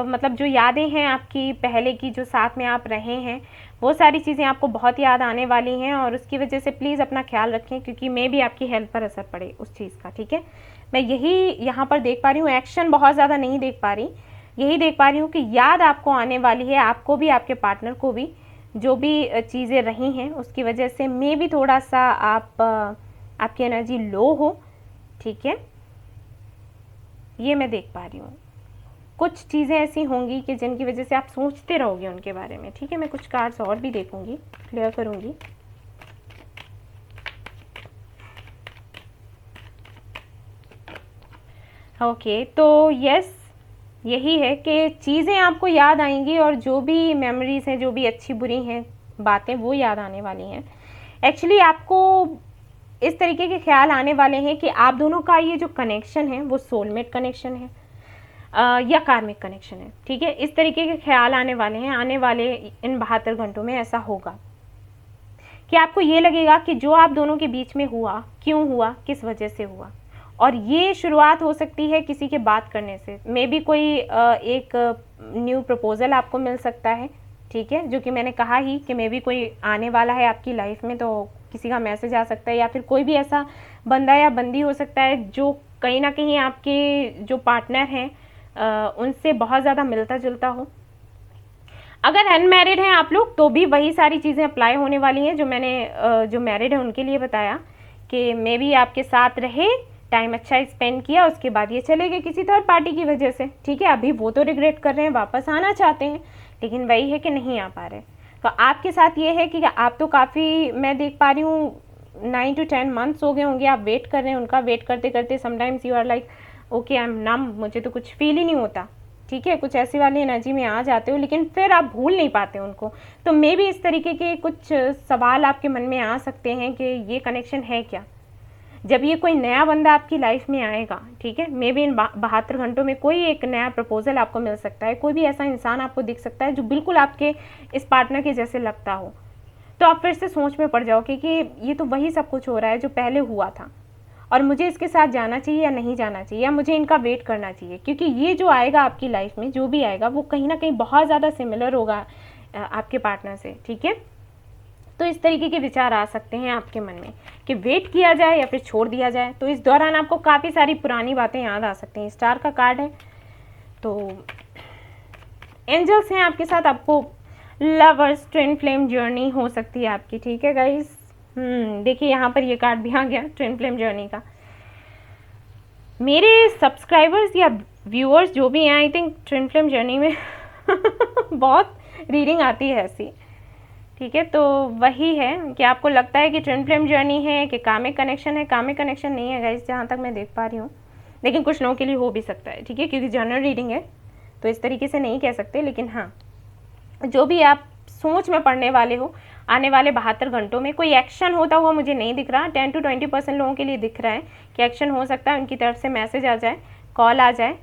मतलब जो यादें हैं आपकी पहले की, जो साथ में आप रहे हैं, वो सारी चीज़ें आपको बहुत याद आने वाली हैं। और उसकी वजह से प्लीज़ अपना ख्याल रखें, क्योंकि मे भी आपकी हेल्थ पर असर पड़े उस चीज़ का, ठीक है। मैं यही यहाँ पर देख पा रही हूँ, एक्शन बहुत ज़्यादा नहीं देख पा रही। यही देख पा रही हूँ कि याद आपको आने वाली है, आपको भी, आपके पार्टनर को भी। जो भी चीज़ें रही हैं उसकी वजह से मे भी थोड़ा सा आपकी एनर्जी लो हो, ठीक है। ये मैं देख पा रही हूँ। कुछ चीज़ें ऐसी होंगी कि जिनकी वजह से आप सोचते रहोगे उनके बारे में, ठीक है। मैं कुछ कार्ड्स और भी देखूंगी, क्लियर करूंगी। ओके, तो यस, यही है कि चीज़ें आपको याद आएंगी, और जो भी मेमोरीज हैं, जो भी अच्छी बुरी हैं बातें, वो याद आने वाली हैं। एक्चुअली आपको इस तरीके के ख्याल आने वाले हैं कि आप दोनों का ये जो कनेक्शन है वो सोलमेट कनेक्शन है या कार्मिक कनेक्शन है, ठीक है। इस तरीके के ख्याल आने वाले हैं। आने वाले इन 72 घंटों में ऐसा होगा कि आपको ये लगेगा कि जो आप दोनों के बीच में हुआ, क्यों हुआ, किस वजह से हुआ। और ये शुरुआत हो सकती है किसी के बात करने से। मे बी कोई एक न्यू प्रपोजल आपको मिल सकता है, ठीक है, जो कि मैंने कहा ही कि मे बी कोई आने वाला है आपकी लाइफ में, तो किसी का मैसेज आ सकता है। या फिर कोई भी ऐसा बंदा या बंदी हो सकता है जो कहीं ना कहीं आपके जो पार्टनर हैं उनसे बहुत ज़्यादा मिलता जुलता हो। अगर अनमैरिड हैं आप लोग तो भी वही सारी चीज़ें अप्लाई होने वाली हैं जो मैंने जो मैरिड है उनके लिए बताया, कि मे बी आपके साथ रहे, टाइम अच्छा स्पेंड किया, उसके बाद ये चले गए किसी थर्ड पार्टी की वजह से, ठीक है। अभी वो तो रिग्रेट कर रहे हैं, वापस आना चाहते हैं, लेकिन वही है कि नहीं आ पा रहे। तो आपके साथ ये है कि आप तो काफ़ी, मैं देख पा रही हूँ 9 to 10 मंथ्स हो गए होंगे आप वेट कर रहे हैं उनका। वेट करते करते sometimes you are like okay I am numb, मुझे तो कुछ फील ही नहीं होता, ठीक है। कुछ ऐसी वाली एनर्जी में आ जाते हो, लेकिन फिर आप भूल नहीं पाते उनको। तो मे भी इस तरीके के कुछ सवाल आपके मन में आ सकते हैं कि ये कनेक्शन है क्या। जब ये कोई नया बंदा आपकी लाइफ में आएगा, ठीक है, मे बी इन 72 घंटों में कोई एक नया प्रपोजल आपको मिल सकता है, कोई भी ऐसा इंसान आपको दिख सकता है जो बिल्कुल आपके इस पार्टनर के जैसे लगता हो। तो आप फिर से सोच में पड़ जाओगे कि ये तो वही सब कुछ हो रहा है जो पहले हुआ था, और मुझे इसके साथ जाना चाहिए या नहीं जाना चाहिए, या मुझे इनका वेट करना चाहिए। क्योंकि ये जो आएगा आपकी लाइफ में, जो भी आएगा, वो कहीं ना कहीं बहुत ज़्यादा सिमिलर होगा आपके पार्टनर से, ठीक है। तो इस तरीके के विचार आ सकते हैं आपके मन में कि वेट किया जाए या फिर छोड़ दिया जाए। तो इस दौरान आपको काफ़ी सारी पुरानी बातें याद आ सकती हैं। स्टार का कार्ड है, तो एंजल्स हैं आपके साथ, आपको लवर्स ट्विन फ्लेम जर्नी हो सकती है आपकी, ठीक है गाइस। देखिए यहाँ पर ये कार्ड भी आ गया ट्विन फ्लेम जर्नी का। मेरे सब्सक्राइबर्स या व्यूअर्स जो भी हैं, I think twin flame journey में बहुत रीडिंग आती है ऐसी, ठीक है। तो वही है कि आपको लगता है कि ट्विन फ्लेम जर्नी है कि कामिक कनेक्शन है। कामिक कनेक्शन नहीं है गाइस, जहाँ तक मैं देख पा रही हूँ, लेकिन कुछ लोगों के लिए हो भी सकता है, ठीक है, क्योंकि जनरल रीडिंग है तो इस तरीके से नहीं कह सकते। लेकिन हाँ, जो भी आप सोच में पड़ने वाले हो, आने वाले 72 घंटों में कोई एक्शन होता हुआ मुझे नहीं दिख रहा। 10 to 20% लोगों के लिए दिख रहा है कि एक्शन हो सकता है, उनकी तरफ से मैसेज आ जाए, कॉल आ जाए,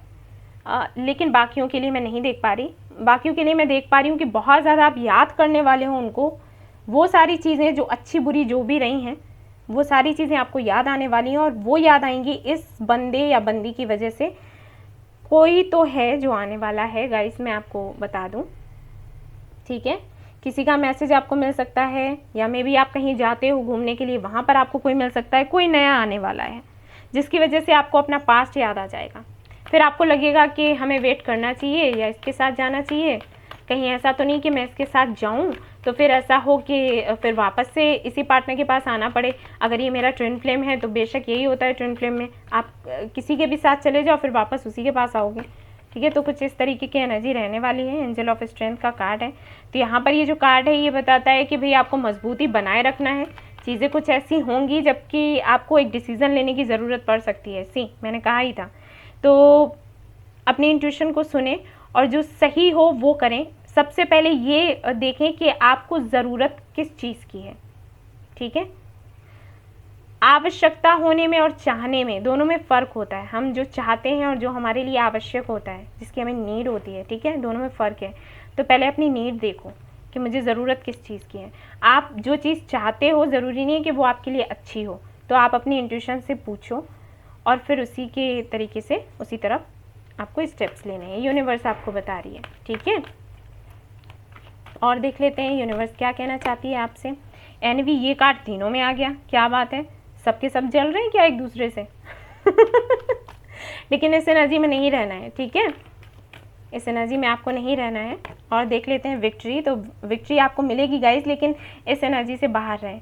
लेकिन बाकियों के लिए मैं नहीं देख पा रही। बाकियों के लिए मैं देख पा रही हूँ कि बहुत ज़्यादा आप याद करने वाले हो उनको। वो सारी चीज़ें जो अच्छी बुरी जो भी रही हैं, वो सारी चीज़ें आपको याद आने वाली हैं, और वो याद आएंगी इस बंदे या बंदी की वजह से। कोई तो है जो आने वाला है गाइस, मैं आपको बता दूं, ठीक है। किसी का मैसेज आपको मिल सकता है, या मे बी आप कहीं जाते हो घूमने के लिए, वहाँ पर आपको कोई मिल सकता है। कोई नया आने वाला है जिसकी वजह से आपको अपना पास्ट याद आ जाएगा। फिर आपको लगेगा कि हमें वेट करना चाहिए या इसके साथ जाना चाहिए, कहीं ऐसा तो नहीं कि मैं इसके साथ जाऊं तो फिर ऐसा हो कि फिर वापस से इसी पार्टनर के पास आना पड़े। अगर ये मेरा ट्विन फ्लेम है तो बेशक यही होता है ट्विन फ्लेम में, आप किसी के भी साथ चले जाओ फिर वापस उसी के पास आओगे, ठीक है। तो कुछ इस तरीके की एनर्जी रहने वाली है। एंजल ऑफ स्ट्रेंथ का कार्ड है, तो यहाँ पर ये जो कार्ड है ये बताता है कि भाई आपको मजबूती बनाए रखना है। चीज़ें कुछ ऐसी होंगी जबकि आपको एक डिसीज़न लेने की ज़रूरत पड़ सकती है। मैंने कहा ही था, तो अपनी इंट्यूशन को सुने और जो सही हो वो करें। सबसे पहले ये देखें कि आपको ज़रूरत किस चीज़ की है, ठीक है। आवश्यकता होने में और चाहने में, दोनों में फ़र्क होता है। हम जो चाहते हैं और जो हमारे लिए आवश्यक होता है, जिसकी हमें नीड होती है, ठीक है, दोनों में फ़र्क है। तो पहले अपनी नीड देखो कि मुझे ज़रूरत किस चीज़ की है। आप जो चीज़ चाहते हो ज़रूरी नहीं है कि वो आपके लिए अच्छी हो, तो आप अपनी इंट्यूशन से पूछो और फिर उसी के तरीके से उसी तरफ आपको स्टेप्स लेने हैं। यूनिवर्स आपको बता रही है, ठीक है। और देख लेते हैं यूनिवर्स क्या कहना चाहती है आपसे। एनवी, ये कार्ड तीनों में आ गया, क्या बात है, सबके सब जल रहे हैं क्या एक दूसरे से लेकिन इस एनर्जी में नहीं रहना है, ठीक है, इस एनर्जी में आपको नहीं रहना है। और देख लेते हैं विक्ट्री, तो विक्ट्री आपको मिलेगी गाइस, लेकिन इस एनर्जी से बाहर रहें।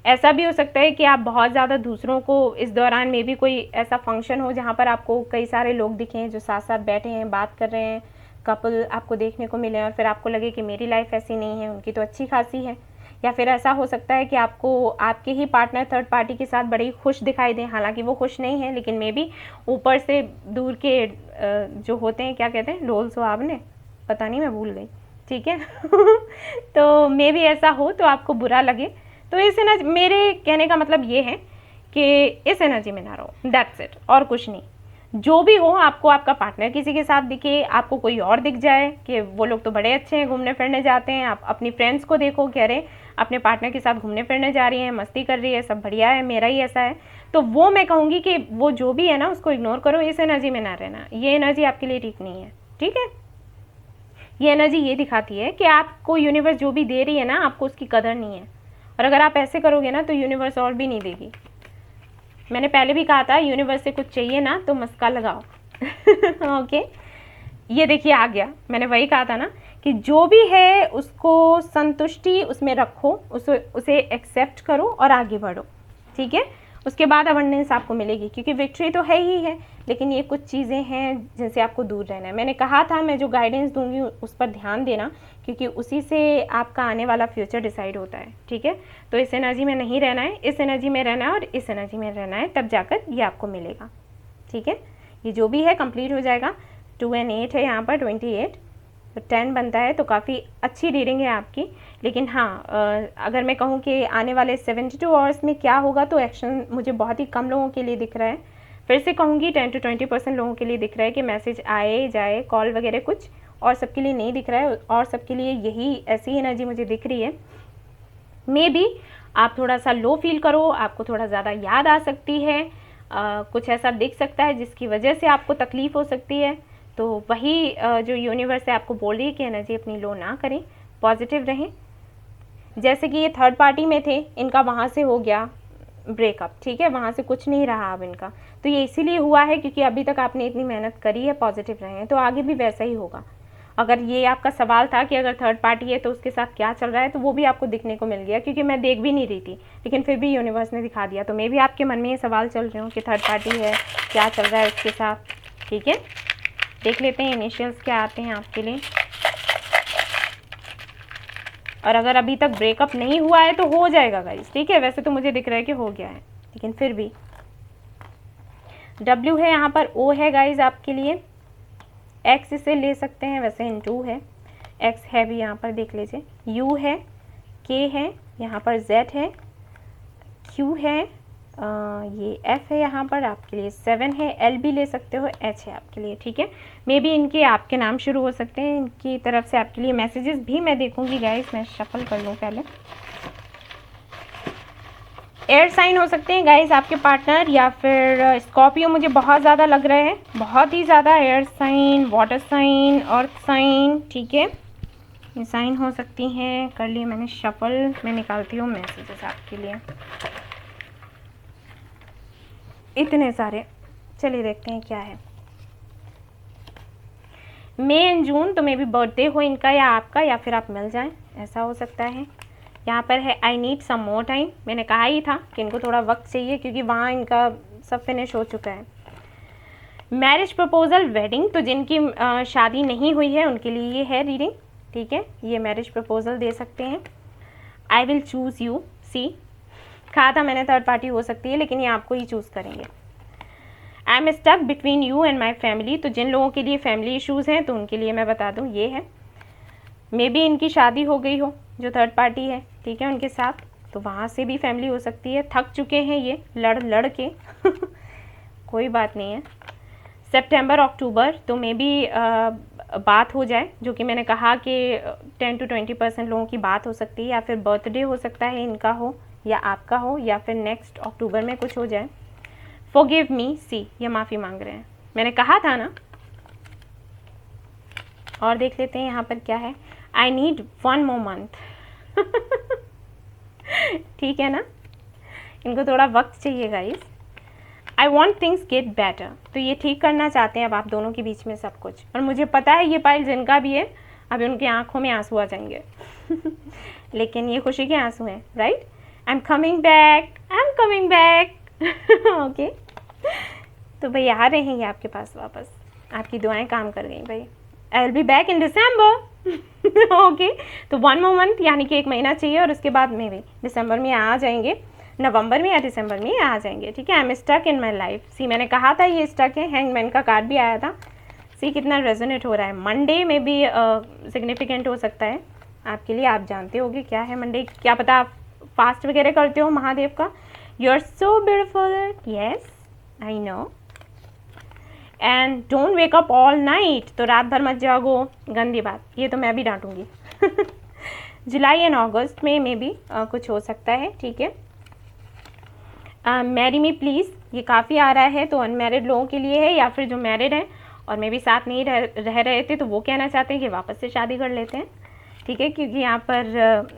ऐसा भी हो सकता है कि आप बहुत ज़्यादा दूसरों को इस दौरान में भी कोई ऐसा फंक्शन हो जहाँ पर आपको कई सारे लोग दिखें जो साथ साथ बैठे हैं, बात कर रहे हैं, कपल आपको देखने को मिले, और फिर आपको लगे कि मेरी लाइफ ऐसी नहीं है, उनकी तो अच्छी खासी है। या फिर ऐसा हो सकता है कि आपको आपके ही पार्टनर थर्ड पार्टी के साथ बड़ी खुश दिखाई दें, हालांकि वो खुश नहीं है, लेकिन मे बी ऊपर से दूर के जो होते हैं, क्या कहते हैं, ढोल सुहावने, पता नहीं, मैं भूल गई, ठीक है तो मे बी ऐसा हो तो आपको बुरा लगे। तो इस एनर्जी, मेरे कहने का मतलब ये है कि इस एनर्जी में ना रहो, दैट्स इट, और कुछ नहीं। जो भी हो, आपको आपका पार्टनर किसी के साथ दिखे, आपको कोई और दिख जाए कि वो लोग तो बड़े अच्छे हैं, घूमने फिरने जाते हैं, आप अपनी फ्रेंड्स को देखो कि अरे अपने पार्टनर के साथ घूमने फिरने जा रही हैं, मस्ती कर रही है, सब बढ़िया है, मेरा ही ऐसा है, तो वो मैं कहूँगी कि वो जो भी है ना उसको इग्नोर करो, इस एनर्जी में ना रहना। ये एनर्जी आपके लिए ठीक नहीं है, ठीक है। ये एनर्जी ये दिखाती है कि आपको यूनिवर्स जो भी दे रही है ना, आपको उसकी कदर नहीं है, और अगर आप ऐसे करोगे ना तो यूनिवर्स और भी नहीं देगी। मैंने पहले भी कहा था, यूनिवर्स से कुछ चाहिए ना तो मस्का लगाओ ओके, ये देखिए आ गया। मैंने वही कहा था ना कि जो भी है उसको संतुष्टि उसमें रखो, उसे एक्सेप्ट करो और आगे बढ़ो, ठीक है। उसके बाद अबंडेंस आपको मिलेगी, क्योंकि विक्ट्री तो है ही है, लेकिन ये कुछ चीज़ें हैं जिनसे आपको दूर रहना है। मैंने कहा था मैं जो गाइडेंस दूंगी उस पर ध्यान देना, क्योंकि उसी से आपका आने वाला फ्यूचर डिसाइड होता है, ठीक है। तो इस एनर्जी में नहीं रहना है, इस एनर्जी में रहना है और इस एनर्जी में रहना है, तब जाकर ये आपको मिलेगा, ठीक है। ये जो भी है कंप्लीट हो जाएगा। 2 और 8 है यहाँ पर, 28, तो 10 बनता है, तो काफ़ी अच्छी रीडिंग है आपकी। लेकिन हाँ, अगर मैं कहूँ कि आने वाले 72 आवर्स में क्या होगा, तो एक्शन मुझे बहुत ही कम लोगों के लिए दिख रहा है। फिर से कहूँगी 10 to 20% लोगों के लिए दिख रहा है कि मैसेज आए जाए, कॉल वगैरह कुछ, और सबके लिए नहीं दिख रहा है, और सबके लिए यही ऐसी एनर्जी मुझे दिख रही है। मे बी आप थोड़ा सा लो फील करो, आपको थोड़ा ज़्यादा याद आ सकती है, कुछ ऐसा दिख सकता है जिसकी वजह से आपको तकलीफ़ हो सकती है। तो वही जो यूनिवर्स है आपको बोल रही है कि एनर्जी अपनी लो ना करें, पॉजिटिव रहें। जैसे कि ये थर्ड पार्टी में थे, इनका वहाँ से हो गया ब्रेकअप, ठीक है, वहाँ से कुछ नहीं रहा अब इनका, तो ये इसीलिए हुआ है क्योंकि अभी तक आपने इतनी मेहनत करी है, पॉजिटिव रहें, तो आगे भी वैसा ही होगा। अगर ये आपका सवाल था कि अगर थर्ड पार्टी है तो उसके साथ क्या चल रहा है, तो वो भी आपको दिखने को मिल गया, क्योंकि मैं देख भी नहीं रही थी, लेकिन फिर भी यूनिवर्स ने दिखा दिया। तो मे भी आपके मन में ये सवाल चल रहे हो कि थर्ड पार्टी है, क्या चल रहा है उसके साथ, ठीक है। देख लेते हैं इनिशियल्स क्या आते हैं आपके लिए। और अगर अभी तक ब्रेकअप नहीं हुआ है तो हो जाएगा गाइस, ठीक है। वैसे तो मुझे दिख रहा है कि हो गया है, लेकिन फिर भी W है यहाँ पर, O है गाइस आपके लिए, X इसे ले सकते हैं, वैसे इन2 है, X है भी यहाँ पर देख लीजिए, U है, K है, यहाँ पर Z है, Q है, ये F है यहाँ पर आपके लिए, 7 है, L भी ले सकते हो, H है आपके लिए, ठीक है। मे बी इनके आपके नाम शुरू हो सकते हैं, इनकी तरफ से आपके लिए मैसेजेस भी मैं देखूंगी गाइस। मैं शफल कर लूँ पहले। एयर साइन हो सकते हैं गाइस आपके पार्टनर, या फिर स्कॉर्पियो मुझे बहुत ज़्यादा लग रहा है, बहुत ही ज़्यादा। Air sign, water sign, earth sign, ठीक है, ये साइन हो सकती हैं। कर लिए मैंने शफल, मैं निकालती हूँ मैसेजेस आपके लिए, इतने सारे। चलिए देखते हैं क्या है। मई एंड जून, तो मे बी बर्थडे हो इनका या आपका, या फिर आप मिल जाएं, ऐसा हो सकता है। यहाँ पर है I need some more time, मैंने कहा ही था कि इनको थोड़ा वक्त चाहिए, क्योंकि वहाँ इनका सब फिनिश हो चुका है। मैरिज प्रपोजल, वेडिंग, तो जिनकी शादी नहीं हुई है उनके लिए ये है रीडिंग, ठीक है। ये मैरिज प्रपोजल दे सकते हैं। आई विल चूज़ यू, सी कहा था मैंने थर्ड पार्टी हो सकती है, लेकिन ये आपको ही चूज़ करेंगे। I am stuck between you and my family, तो जिन लोगों के लिए फैमिली इशूज़ हैं तो उनके लिए मैं बता दूँ ये है। मे बी इनकी शादी हो गई हो जो थर्ड पार्टी है, ठीक है, उनके साथ, तो वहाँ से भी फैमिली हो सकती है। थक चुके हैं ये लड़ के कोई बात नहीं है। सितंबर अक्टूबर, तो मे बी बात हो जाए, जो कि मैंने कहा कि 10 to 20% लोगों की बात हो सकती है, या फिर बर्थडे हो सकता है इनका हो या आपका हो, या फिर नेक्स्ट अक्टूबर में कुछ हो जाए। फॉरगिव मी, सी ये माफ़ी मांग रहे हैं, मैंने कहा था ना। और देख लेते हैं यहाँ पर क्या है। आई नीड 1 more month ठीक है ना, इनको थोड़ा वक्त चाहिए guys. I want things get better, तो ये ठीक करना चाहते हैं अब आप दोनों के बीच में सब कुछ। और मुझे पता है ये पाइल जिनका भी है, अभी उनकी आंखों में आंसू आ जाएंगे लेकिन ये खुशी के आंसू हैं, right. I am coming back, I am coming back okay, तो भाई आ रहे हैं ये आपके पास वापस, आपकी दुआएं काम कर गई भाई। आई will be back in December okay, तो 1 more month यानी कि 1 महीना चाहिए, और उसके बाद में भी दिसंबर में आ जाएंगे, नवंबर में या दिसंबर में आ जाएंगे, ठीक है। I am stuck in my life, see मैंने कहा था ये स्टक है। हैंगमैन का कार्ड भी आया था, सी कितना रेजोनेट हो रहा है। मंडे में भी सिग्निफिकेंट हो सकता है आपके लिए, आप जानते होगे क्या है मंडे, क्या पता आप फास्ट वगैरह करते हो महादेव का। You are so beautiful, yes I know, and don't wake up all night, तो रात भर मत जागो, गंदी बात, ये तो मैं भी डांटूंगी जुलाई एंड अगस्त में भी कुछ हो सकता है, ठीक है। मैरी मी प्लीज़, ये काफ़ी आ रहा है, तो अनमैरिड लोगों के लिए है, या फिर जो मैरिड हैं और मे भी साथ नहीं रह रहे थे, तो वो कहना चाहते हैं कि वापस से शादी कर लेते हैं, ठीक है। क्योंकि यहाँ पर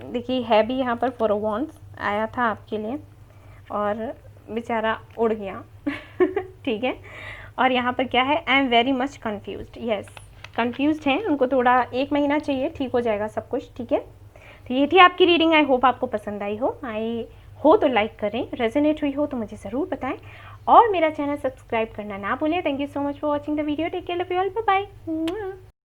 देखिए है भी, यहाँ पर 4 of Wands आया था आपके लिए और बेचारा उड़ गया ठीक है। और यहाँ पर क्या है, I am very much confused, yes confused हैं, उनको थोड़ा 1 महीना चाहिए, ठीक हो जाएगा सब कुछ, ठीक है। तो ये थी आपकी रीडिंग, आई होप आपको पसंद आई हो। आई हो तो लाइक करें, रेजोनेट हुई हो तो मुझे ज़रूर बताएं, और मेरा चैनल सब्सक्राइब करना ना भूलें। Thank you so much for watching the video, take care, love you all, bye bye.